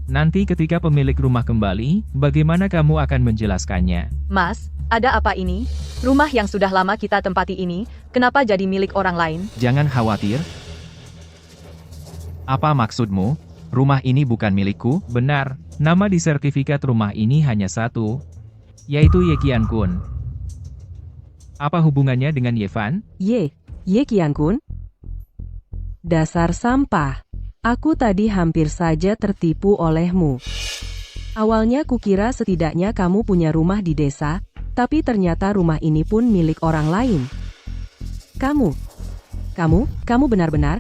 Nanti ketika pemilik rumah kembali, bagaimana kamu akan menjelaskannya? Mas, ada apa ini? Rumah yang sudah lama kita tempati ini, kenapa jadi milik orang lain? Jangan khawatir. Apa maksudmu? Rumah ini bukan milikku? Benar, nama di sertifikat rumah ini hanya satu, yaitu Ye Qiankun. Apa hubungannya dengan Yevan? Ye Qiankun? Dasar sampah. Aku tadi hampir saja tertipu olehmu. Awalnya kukira setidaknya kamu punya rumah di desa, tapi ternyata rumah ini pun milik orang lain. Kamu benar-benar.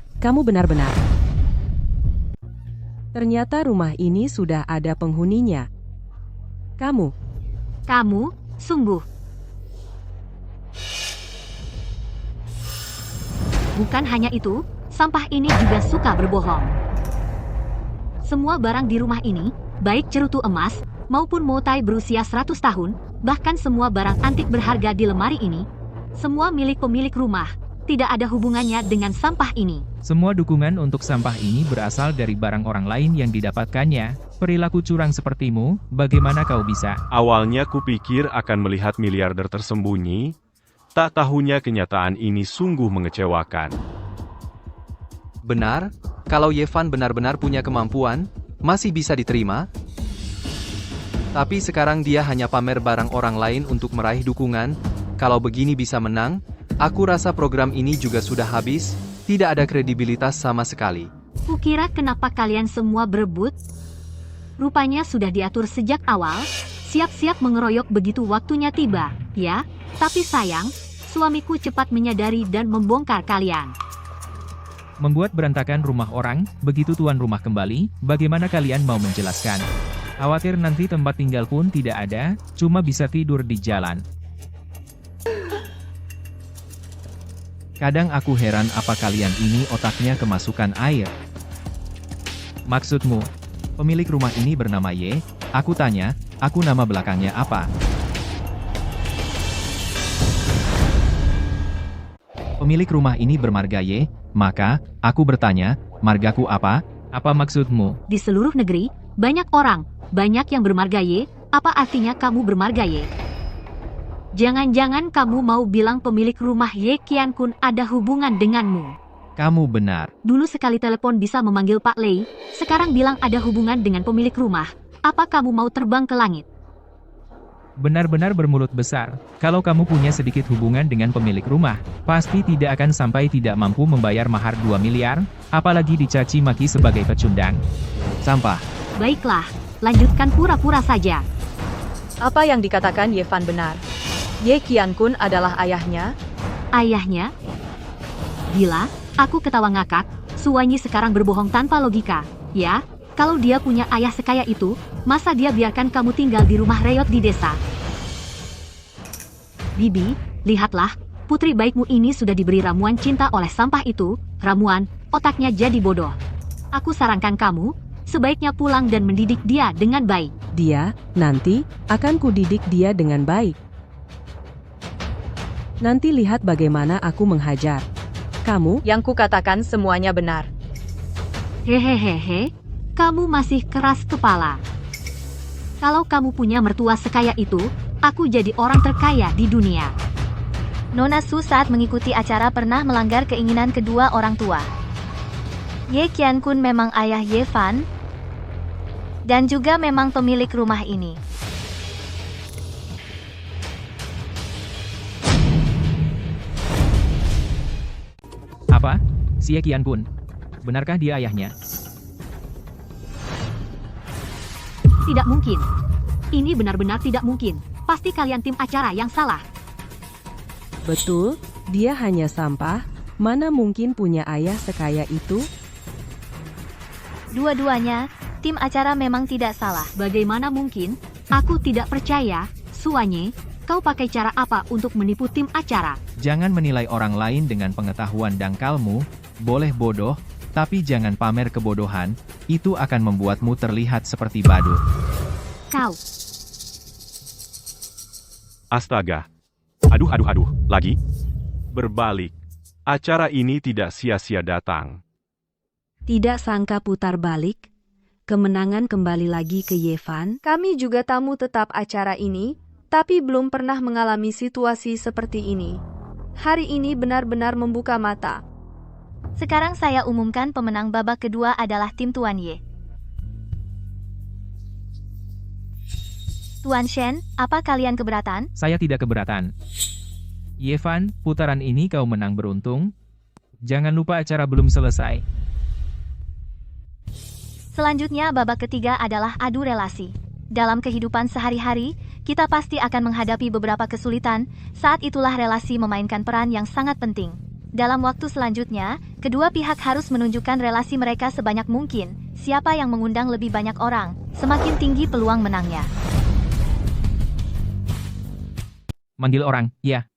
Ternyata rumah ini sudah ada penghuninya. Kamu, sungguh. Bukan hanya itu, sampah ini juga suka berbohong. Semua barang di rumah ini, baik cerutu emas, maupun motai berusia 100 tahun, bahkan semua barang antik berharga di lemari ini, semua milik pemilik rumah, tidak ada hubungannya dengan sampah ini. Semua dukungan untuk sampah ini berasal dari barang orang lain yang didapatkannya. Perilaku curang sepertimu, bagaimana kau bisa? Awalnya kupikir akan melihat miliarder tersembunyi, tak tahunya kenyataan ini sungguh mengecewakan. Benar, kalau Yevan benar-benar punya kemampuan, masih bisa diterima. Tapi sekarang dia hanya pamer barang orang lain untuk meraih dukungan. Kalau begini bisa menang, aku rasa program ini juga sudah habis, tidak ada kredibilitas sama sekali. Kukira kenapa kalian semua berebut? Rupanya sudah diatur sejak awal, siap-siap mengeroyok begitu waktunya tiba, ya? Tapi sayang, suamiku cepat menyadari dan membongkar kalian. Membuat berantakan rumah orang, begitu tuan rumah kembali, bagaimana kalian mau menjelaskan? Khawatir nanti tempat tinggal pun tidak ada, cuma bisa tidur di jalan. Kadang aku heran apa kalian ini otaknya kemasukan air. Maksudmu, pemilik rumah ini bernama Y? Aku tanya, aku nama belakangnya apa? Pemilik rumah ini bermarga Y, maka, aku bertanya, margaku apa? Apa maksudmu? Di seluruh negeri, banyak orang, banyak yang bermarga Y, apa artinya kamu bermarga Y? Jangan-jangan kamu mau bilang pemilik rumah Ye Qiankun ada hubungan denganmu. Kamu benar. Dulu sekali telepon bisa memanggil Pak Lei, sekarang bilang ada hubungan dengan pemilik rumah. Apa kamu mau terbang ke langit? Benar-benar bermulut besar. Kalau kamu punya sedikit hubungan dengan pemilik rumah, pasti tidak akan sampai tidak mampu membayar mahar 2 miliar, apalagi dicaci maki sebagai pecundang. Sampah. Baiklah, lanjutkan pura-pura saja. Apa yang dikatakan Yevan benar. Ye Qiankun adalah ayahnya. Ayahnya? Gila, aku ketawa ngakak, Suwanyi sekarang berbohong tanpa logika. Ya, kalau dia punya ayah sekaya itu, masa dia biarkan kamu tinggal di rumah reot di desa? Bibi, lihatlah, putri baikmu ini sudah diberi ramuan cinta oleh sampah itu, ramuan, otaknya jadi bodoh. Aku sarankan kamu, sebaiknya pulang dan mendidik dia dengan baik. Dia, nanti, akan kudidik dia dengan baik. Nanti lihat bagaimana aku menghajar. Kamu, Yang kukatakan semuanya benar. Hehehehe, kamu masih keras kepala. Kalau kamu punya mertua sekaya itu, aku jadi orang terkaya di dunia. Nona Su saat mengikuti acara pernah melanggar keinginan kedua orang tua. Ye Qiankun memang ayah Yevan, dan juga memang pemilik rumah ini. Apa? Si Ye Qiankun. Benarkah dia ayahnya? Tidak mungkin. Ini benar-benar tidak mungkin. Pasti kalian tim acara yang salah. betul, dia hanya sampah, mana mungkin punya ayah sekaya itu? Dua-duanya, tim acara memang tidak salah. Bagaimana mungkin? Aku tidak percaya, Suwanyi. Kau pakai cara apa untuk menipu tim acara? Jangan menilai orang lain dengan pengetahuan dangkalmu, boleh bodoh, tapi jangan pamer kebodohan, itu akan membuatmu terlihat seperti badut. Kau. Astaga. Aduh, lagi? Berbalik. Acara ini tidak sia-sia datang. Tidak sangka putar balik. Kemenangan kembali lagi ke Yevan. Kami juga tamu tetap acara ini, tapi belum pernah mengalami situasi seperti ini. Hari ini benar-benar membuka mata. Sekarang saya umumkan pemenang babak kedua adalah tim Tuan Ye. Tuan Shen, apa kalian keberatan? Saya tidak keberatan. Yevan, putaran ini kau menang beruntung. Jangan lupa acara belum selesai. Selanjutnya babak ketiga adalah adu relasi. Dalam kehidupan sehari-hari, kita pasti akan menghadapi beberapa kesulitan, saat itulah relasi memainkan peran yang sangat penting. Dalam waktu selanjutnya, kedua pihak harus menunjukkan relasi mereka sebanyak mungkin. Siapa yang mengundang lebih banyak orang, semakin tinggi peluang menangnya. Manggil orang, ya.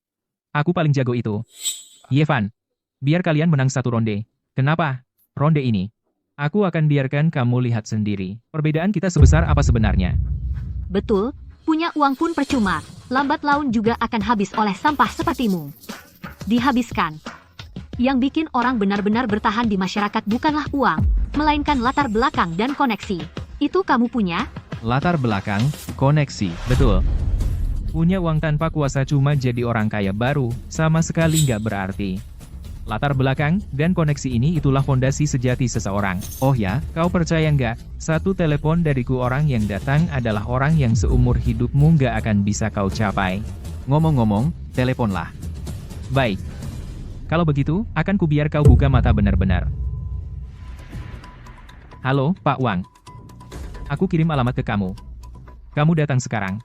Aku paling jago itu. Yevan, biar kalian menang satu ronde. Kenapa? Ronde ini. Aku akan biarkan kamu lihat sendiri. Perbedaan kita sebesar apa sebenarnya? Betul, punya uang pun percuma. Lambat laun juga akan habis oleh sampah sepertimu. Dihabiskan. Yang bikin orang benar-benar bertahan di masyarakat bukanlah uang, melainkan latar belakang dan koneksi. Itu kamu punya? Latar belakang, koneksi, betul. Punya uang tanpa kuasa cuma jadi orang kaya baru, sama sekali nggak berarti. Latar belakang dan koneksi ini itulah fondasi sejati seseorang. Oh ya, kau percaya nggak? Satu telepon dariku orang yang datang adalah orang yang seumur hidupmu nggak akan bisa kau capai. Ngomong-ngomong, teleponlah. Baik. Kalau begitu, akan kubiar kau buka mata benar-benar. Halo, Pak Wang. Aku kirim alamat ke kamu. Kamu datang sekarang.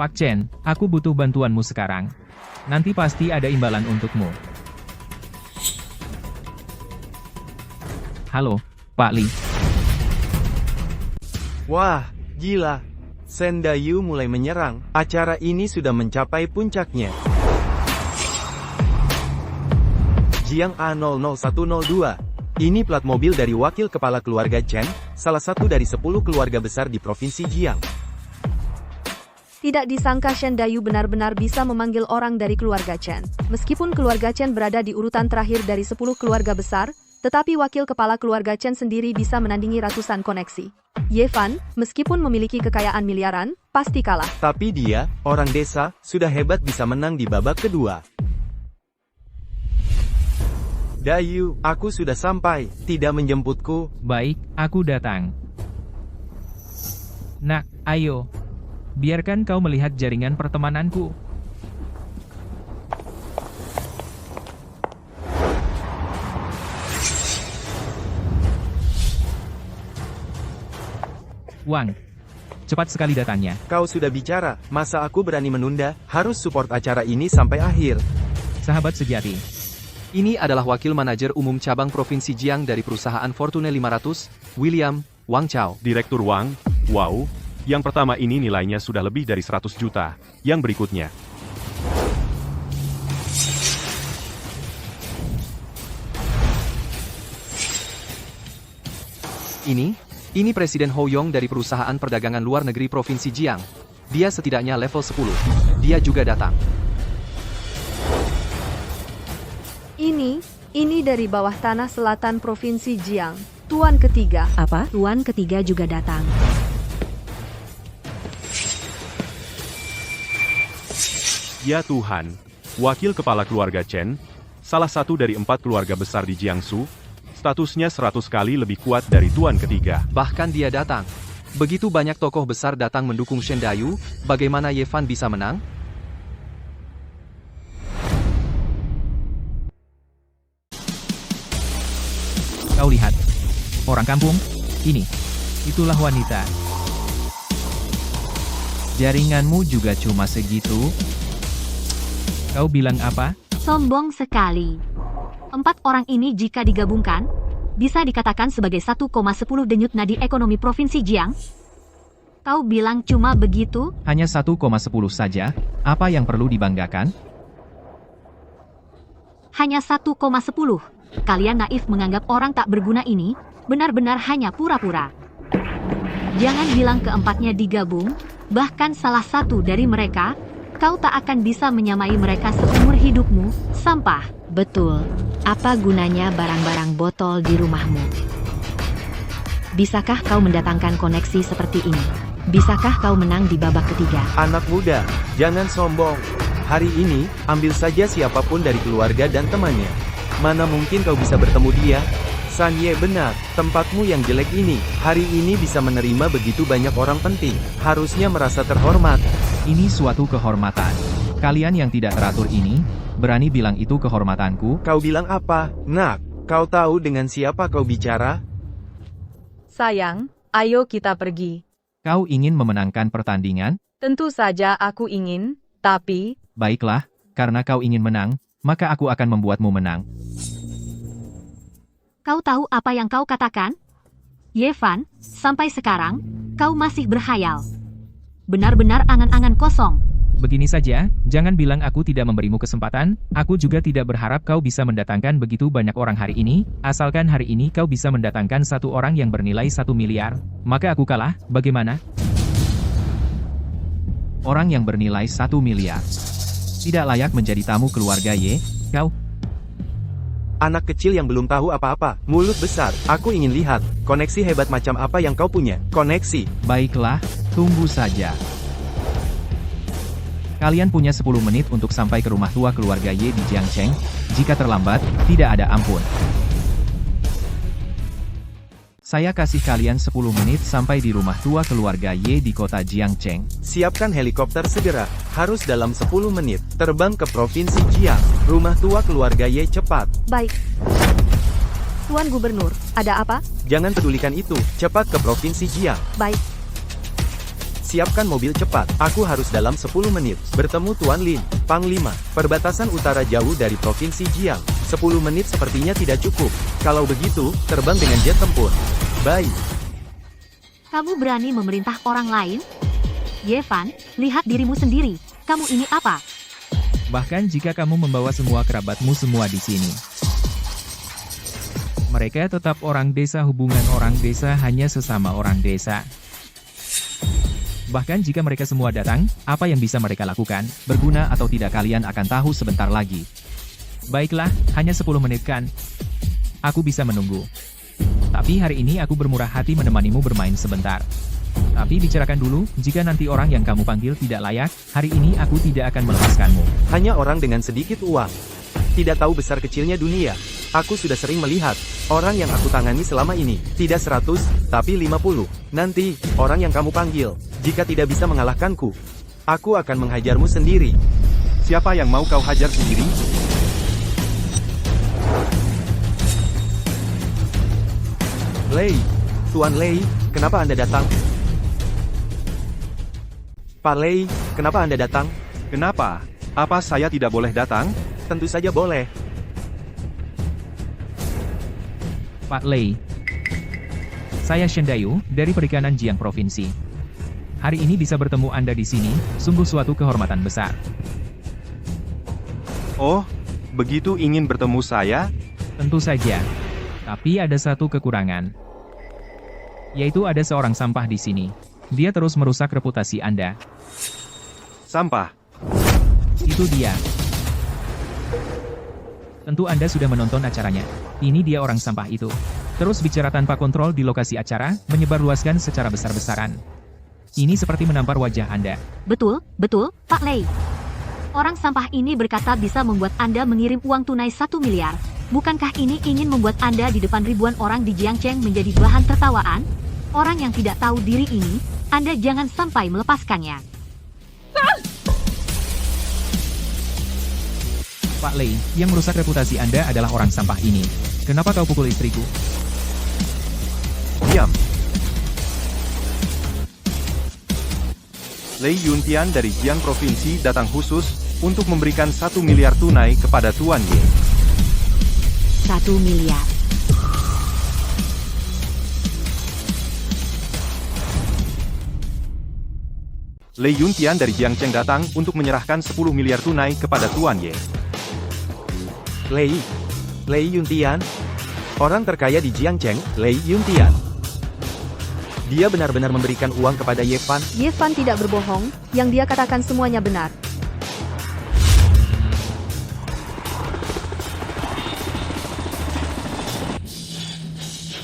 Pak Chen, aku butuh bantuanmu sekarang. Nanti pasti ada imbalan untukmu. Halo, Pak Li. Wah, gila. Shen Dayu mulai menyerang. Acara ini sudah mencapai puncaknya. Jiang A00102. Ini plat mobil dari wakil kepala keluarga Chen, salah satu dari 10 keluarga besar di Provinsi Jiang. Tidak disangka Shen Dayu benar-benar bisa memanggil orang dari keluarga Chen. Meskipun keluarga Chen berada di urutan terakhir dari 10 keluarga besar, tetapi wakil kepala keluarga Chen sendiri bisa menandingi ratusan koneksi. Ye Fan, meskipun memiliki kekayaan miliaran, pasti kalah. Tapi dia, orang desa, sudah hebat bisa menang di babak kedua. Dayu, aku sudah sampai. Tidak menjemputku? Baik, aku datang. Nak, ayo. Biarkan kau melihat jaringan pertemananku. Wang, cepat sekali datangnya. Kau sudah bicara, masa aku berani menunda? Harus support acara ini sampai akhir. Sahabat sejati. Ini adalah wakil manajer umum cabang Provinsi Jiang dari perusahaan Fortune 500, William Wang Chao. Direktur Wang, wow. Yang pertama ini nilainya sudah lebih dari 100 juta. Yang berikutnya. Ini Presiden Hou Yong dari perusahaan perdagangan luar negeri Provinsi Jiang. Dia setidaknya level 10. Dia juga datang. Ini dari bawah tanah selatan Provinsi Jiang. Tuan ketiga. Apa? Tuan ketiga juga datang. Ya Tuhan, wakil kepala keluarga Chen, salah satu dari 4 keluarga besar di Jiangsu, statusnya 100 kali lebih kuat dari tuan ketiga. Bahkan dia datang. Begitu banyak tokoh besar datang mendukung Shen Dayu, bagaimana Ye Fan bisa menang? Kau lihat. Orang kampung, ini. Itulah wanita. Jaringanmu juga cuma segitu? Kau bilang apa? Sombong sekali. 4 orang ini jika digabungkan, bisa dikatakan sebagai 1,10 denyut nadi ekonomi Provinsi Jiang. Kau bilang cuma begitu? Hanya 1,10 saja, apa yang perlu dibanggakan? Hanya 1,10. Kalian naif menganggap orang tak berguna ini, benar-benar hanya pura-pura. Jangan bilang keempatnya digabung, bahkan salah satu dari mereka, kau tak akan bisa menyamai mereka seumur hidupmu, sampah. Betul. Apa gunanya barang-barang botol di rumahmu? Bisakah kau mendatangkan koneksi seperti ini? Bisakah kau menang di babak ketiga? Anak muda, jangan sombong. Hari ini, ambil saja siapapun dari keluarga dan temannya. Mana mungkin kau bisa bertemu dia? Sanye benar, tempatmu yang jelek ini, hari ini bisa menerima begitu banyak orang penting. Harusnya merasa terhormat. Ini suatu kehormatan. Kalian yang tidak teratur ini, berani bilang itu kehormatanku? Kau bilang apa? Nak, kau tahu dengan siapa kau bicara? Sayang, ayo kita pergi. Kau ingin memenangkan pertandingan? Tentu saja aku ingin, tapi... Baiklah, karena kau ingin menang, maka aku akan membuatmu menang. Kau tahu apa yang kau katakan? Ye Fan, sampai sekarang, kau masih berhayal. Benar-benar angan-angan kosong. Begini saja, jangan bilang aku tidak memberimu kesempatan, aku juga tidak berharap kau bisa mendatangkan begitu banyak orang hari ini, asalkan hari ini kau bisa mendatangkan 1 orang yang bernilai 1 miliar, maka aku kalah, bagaimana? Orang yang bernilai 1 miliar. Tidak layak menjadi tamu keluarga Ye, kau? Anak kecil yang belum tahu apa-apa, mulut besar, aku ingin lihat, koneksi hebat macam apa yang kau punya, koneksi. Baiklah, tunggu saja. Kalian punya 10 menit untuk sampai ke rumah tua keluarga Ye di Jiangcheng, jika terlambat, tidak ada ampun. Saya kasih kalian 10 menit sampai di rumah tua keluarga Ye di kota Jiangcheng. Siapkan helikopter segera, harus dalam 10 menit, terbang ke Provinsi Jiang, rumah tua keluarga Ye cepat. Baik. Tuan Gubernur, ada apa? Jangan pedulikan itu, cepat ke Provinsi Jiang. Baik. Siapkan mobil cepat. Aku harus dalam 10 menit. Bertemu Tuan Lin, Panglima. Perbatasan utara jauh dari Provinsi Jiang. 10 menit sepertinya tidak cukup. Kalau begitu, terbang dengan jet tempur. Baik. Kamu berani memerintah orang lain? Ye Fan, lihat dirimu sendiri. Kamu ini apa? Bahkan jika kamu membawa semua kerabatmu semua di sini. Mereka tetap orang desa, hubungan orang desa hanya sesama orang desa. Bahkan jika mereka semua datang, apa yang bisa mereka lakukan, berguna atau tidak kalian akan tahu sebentar lagi. Baiklah, hanya 10 menit kan? Aku bisa menunggu. Tapi hari ini aku bermurah hati menemanimu bermain sebentar. Tapi bicarakan dulu, jika nanti orang yang kamu panggil tidak layak, hari ini aku tidak akan melepaskanmu. Hanya orang dengan sedikit uang. Tidak tahu besar kecilnya dunia. Aku sudah sering melihat orang yang aku tangani selama ini. Tidak 100, tapi 50. Nanti, orang yang kamu panggil, jika tidak bisa mengalahkanku, aku akan menghajarmu sendiri. Siapa yang mau kau hajar sendiri? Lei, Tuan Lei, kenapa Anda datang? Pak Lei, kenapa Anda datang? Kenapa? Apa saya tidak boleh datang? Tentu saja boleh. Pak Lei. Saya Shen Dayu, dari Perikanan Jiang Provinsi. Hari ini bisa bertemu Anda di sini, sungguh suatu kehormatan besar. Oh, begitu ingin bertemu saya? Tentu saja. Tapi ada satu kekurangan. Yaitu ada seorang sampah di sini. Dia terus merusak reputasi Anda. Sampah. Itu dia. Tentu Anda sudah menonton acaranya. Ini dia orang sampah itu. Terus bicara tanpa kontrol di lokasi acara, menyebarluaskan secara besar-besaran. Ini seperti menampar wajah Anda. Betul, betul, Pak Lei. Orang sampah ini berkata bisa membuat Anda mengirim uang tunai 1 miliar. Bukankah ini ingin membuat Anda di depan ribuan orang di Jiangcheng menjadi bahan tertawaan? Orang yang tidak tahu diri ini, Anda jangan sampai melepaskannya. Pak Lei, yang merusak reputasi Anda adalah orang sampah ini. Kenapa kau pukul istriku? Diam. Lei Yuntian dari Jiang Provinsi datang khusus untuk memberikan 1 miliar tunai kepada Tuan Ye. 1 miliar. Lei Yuntian dari Jiangcheng datang untuk menyerahkan 10 miliar tunai kepada Tuan Ye. Lei Yuntian? Orang terkaya di Jiangcheng, Lei Yuntian. Dia benar-benar memberikan uang kepada Ye Fan. Ye Fan tidak berbohong, yang dia katakan semuanya benar.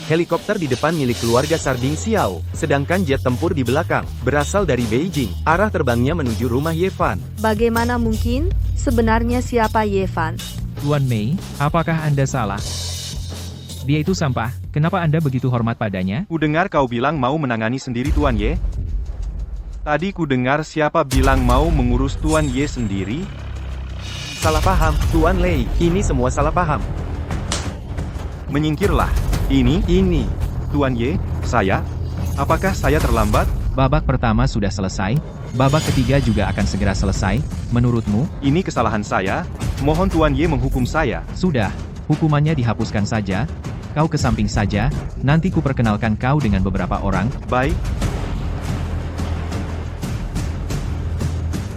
Helikopter di depan milik keluarga Sarding Xiao, sedangkan jet tempur di belakang, berasal dari Beijing. Arah terbangnya menuju rumah Ye Fan. Bagaimana mungkin? Sebenarnya siapa Ye Fan? Tuan Mei, apakah Anda salah? Dia itu sampah, kenapa Anda begitu hormat padanya? Ku dengar kau bilang mau menangani sendiri Tuan Ye. Tadi ku dengar siapa bilang mau mengurus Tuan Ye sendiri. Salah paham, Tuan Lei. Ini semua salah paham. Menyingkirlah. Ini, Tuan Ye, saya. Apakah saya terlambat? Babak pertama sudah selesai, babak ketiga juga akan segera selesai, menurutmu? Ini kesalahan saya. Mohon Tuan Ye menghukum saya. Sudah, hukumannya dihapuskan saja. Kau ke samping saja, nanti ku perkenalkan kau dengan beberapa orang. Baik.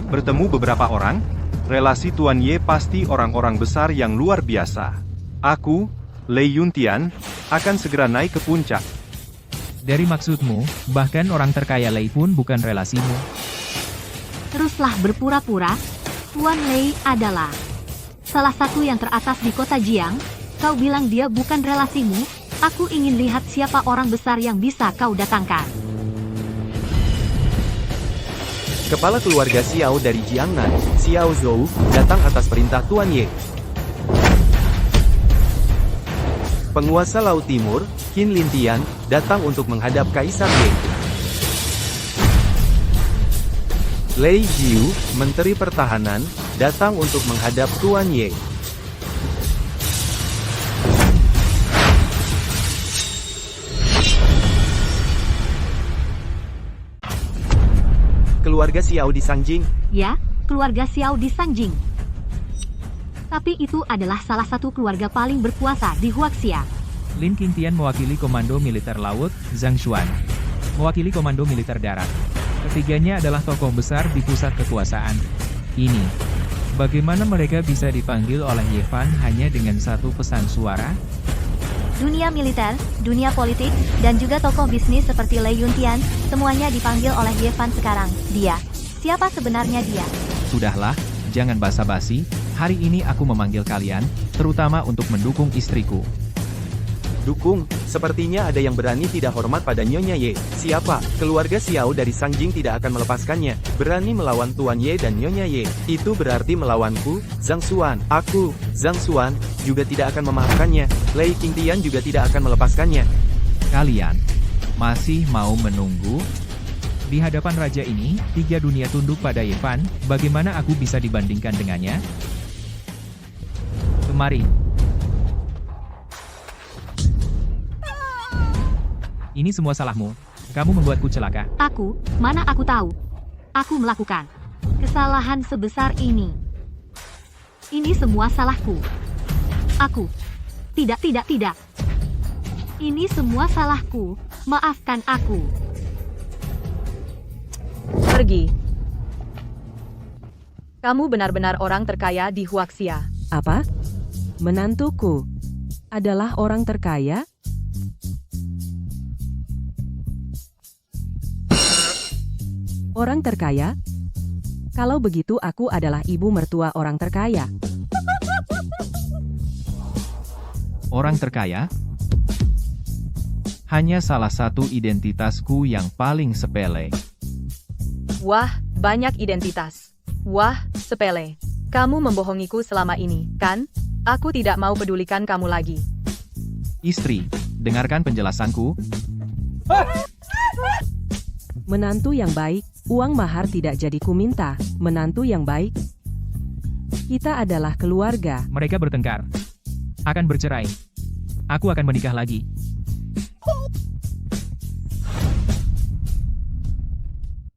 Bertemu beberapa orang? Relasi Tuan Ye pasti orang-orang besar yang luar biasa. Aku, Lei Yuntian, akan segera naik ke puncak. Dari maksudmu, bahkan orang terkaya Lei pun bukan relasimu. Teruslah berpura-pura. Tuan Lei adalah salah satu yang teratas di kota Jiang. Kau bilang dia bukan relasimu. Aku ingin lihat siapa orang besar yang bisa kau datangkan. Kepala keluarga Xiao dari Jiangnan, Xiao Zhou, datang atas perintah Tuan Ye. Penguasa Laut Timur, Qin Lintian, datang untuk menghadap Kaisar Ye. Lei Jiu, Menteri Pertahanan, datang untuk menghadap Tuan Ye. keluarga Xiao di Sangjing. Ya, keluarga Xiao di Sanjing. Tapi itu adalah salah satu keluarga paling berkuasa di Huaxia. Lin Qingtian mewakili Komando Militer Laut, Zhang Xuan mewakili Komando Militer Darat. Ketiganya adalah tokoh besar di pusat kekuasaan ini. Bagaimana mereka bisa dipanggil oleh Ye Fan hanya dengan satu pesan suara? Dunia militer, dunia politik, dan juga tokoh bisnis seperti Lei Yuntian, semuanya dipanggil oleh Ye Fan sekarang. Dia. Siapa sebenarnya dia? Sudahlah, jangan basa-basi. Hari ini aku memanggil kalian, terutama untuk mendukung istriku. Dukung, sepertinya ada yang berani tidak hormat pada Nyonya Ye. Siapa? Keluarga Xiao dari Sangjing tidak akan melepaskannya. Berani melawan Tuan Ye dan Nyonya Ye. Itu berarti melawanku, Zhang Xuan. Aku, Zhang Xuan, juga tidak akan memaafkannya. Lei Qingtian juga tidak akan melepaskannya. Kalian masih mau menunggu? Di hadapan raja ini, 3 dunia tunduk pada Ye Fan. Bagaimana aku bisa dibandingkan dengannya? Kemari. Ini semua salahmu. Kamu membuatku celaka. Aku, mana aku tahu. Aku melakukan kesalahan sebesar ini. Ini semua salahku. Aku. Tidak. Ini semua salahku. Maafkan aku. Pergi. Kamu benar-benar orang terkaya di Huaxia. Apa? Menantuku adalah orang terkaya? Orang terkaya? Kalau begitu aku adalah ibu mertua orang terkaya. Orang terkaya? Hanya salah satu identitasku yang paling sepele. Wah, banyak identitas. Wah, sepele. Kamu membohongiku selama ini, kan? Aku tidak mau pedulikan kamu lagi. Istri, dengarkan penjelasanku. Menantu yang baik, uang mahar tidak jadi kuminta. Menantu yang baik, kita adalah keluarga. Mereka bertengkar. Akan bercerai. Aku akan menikah lagi.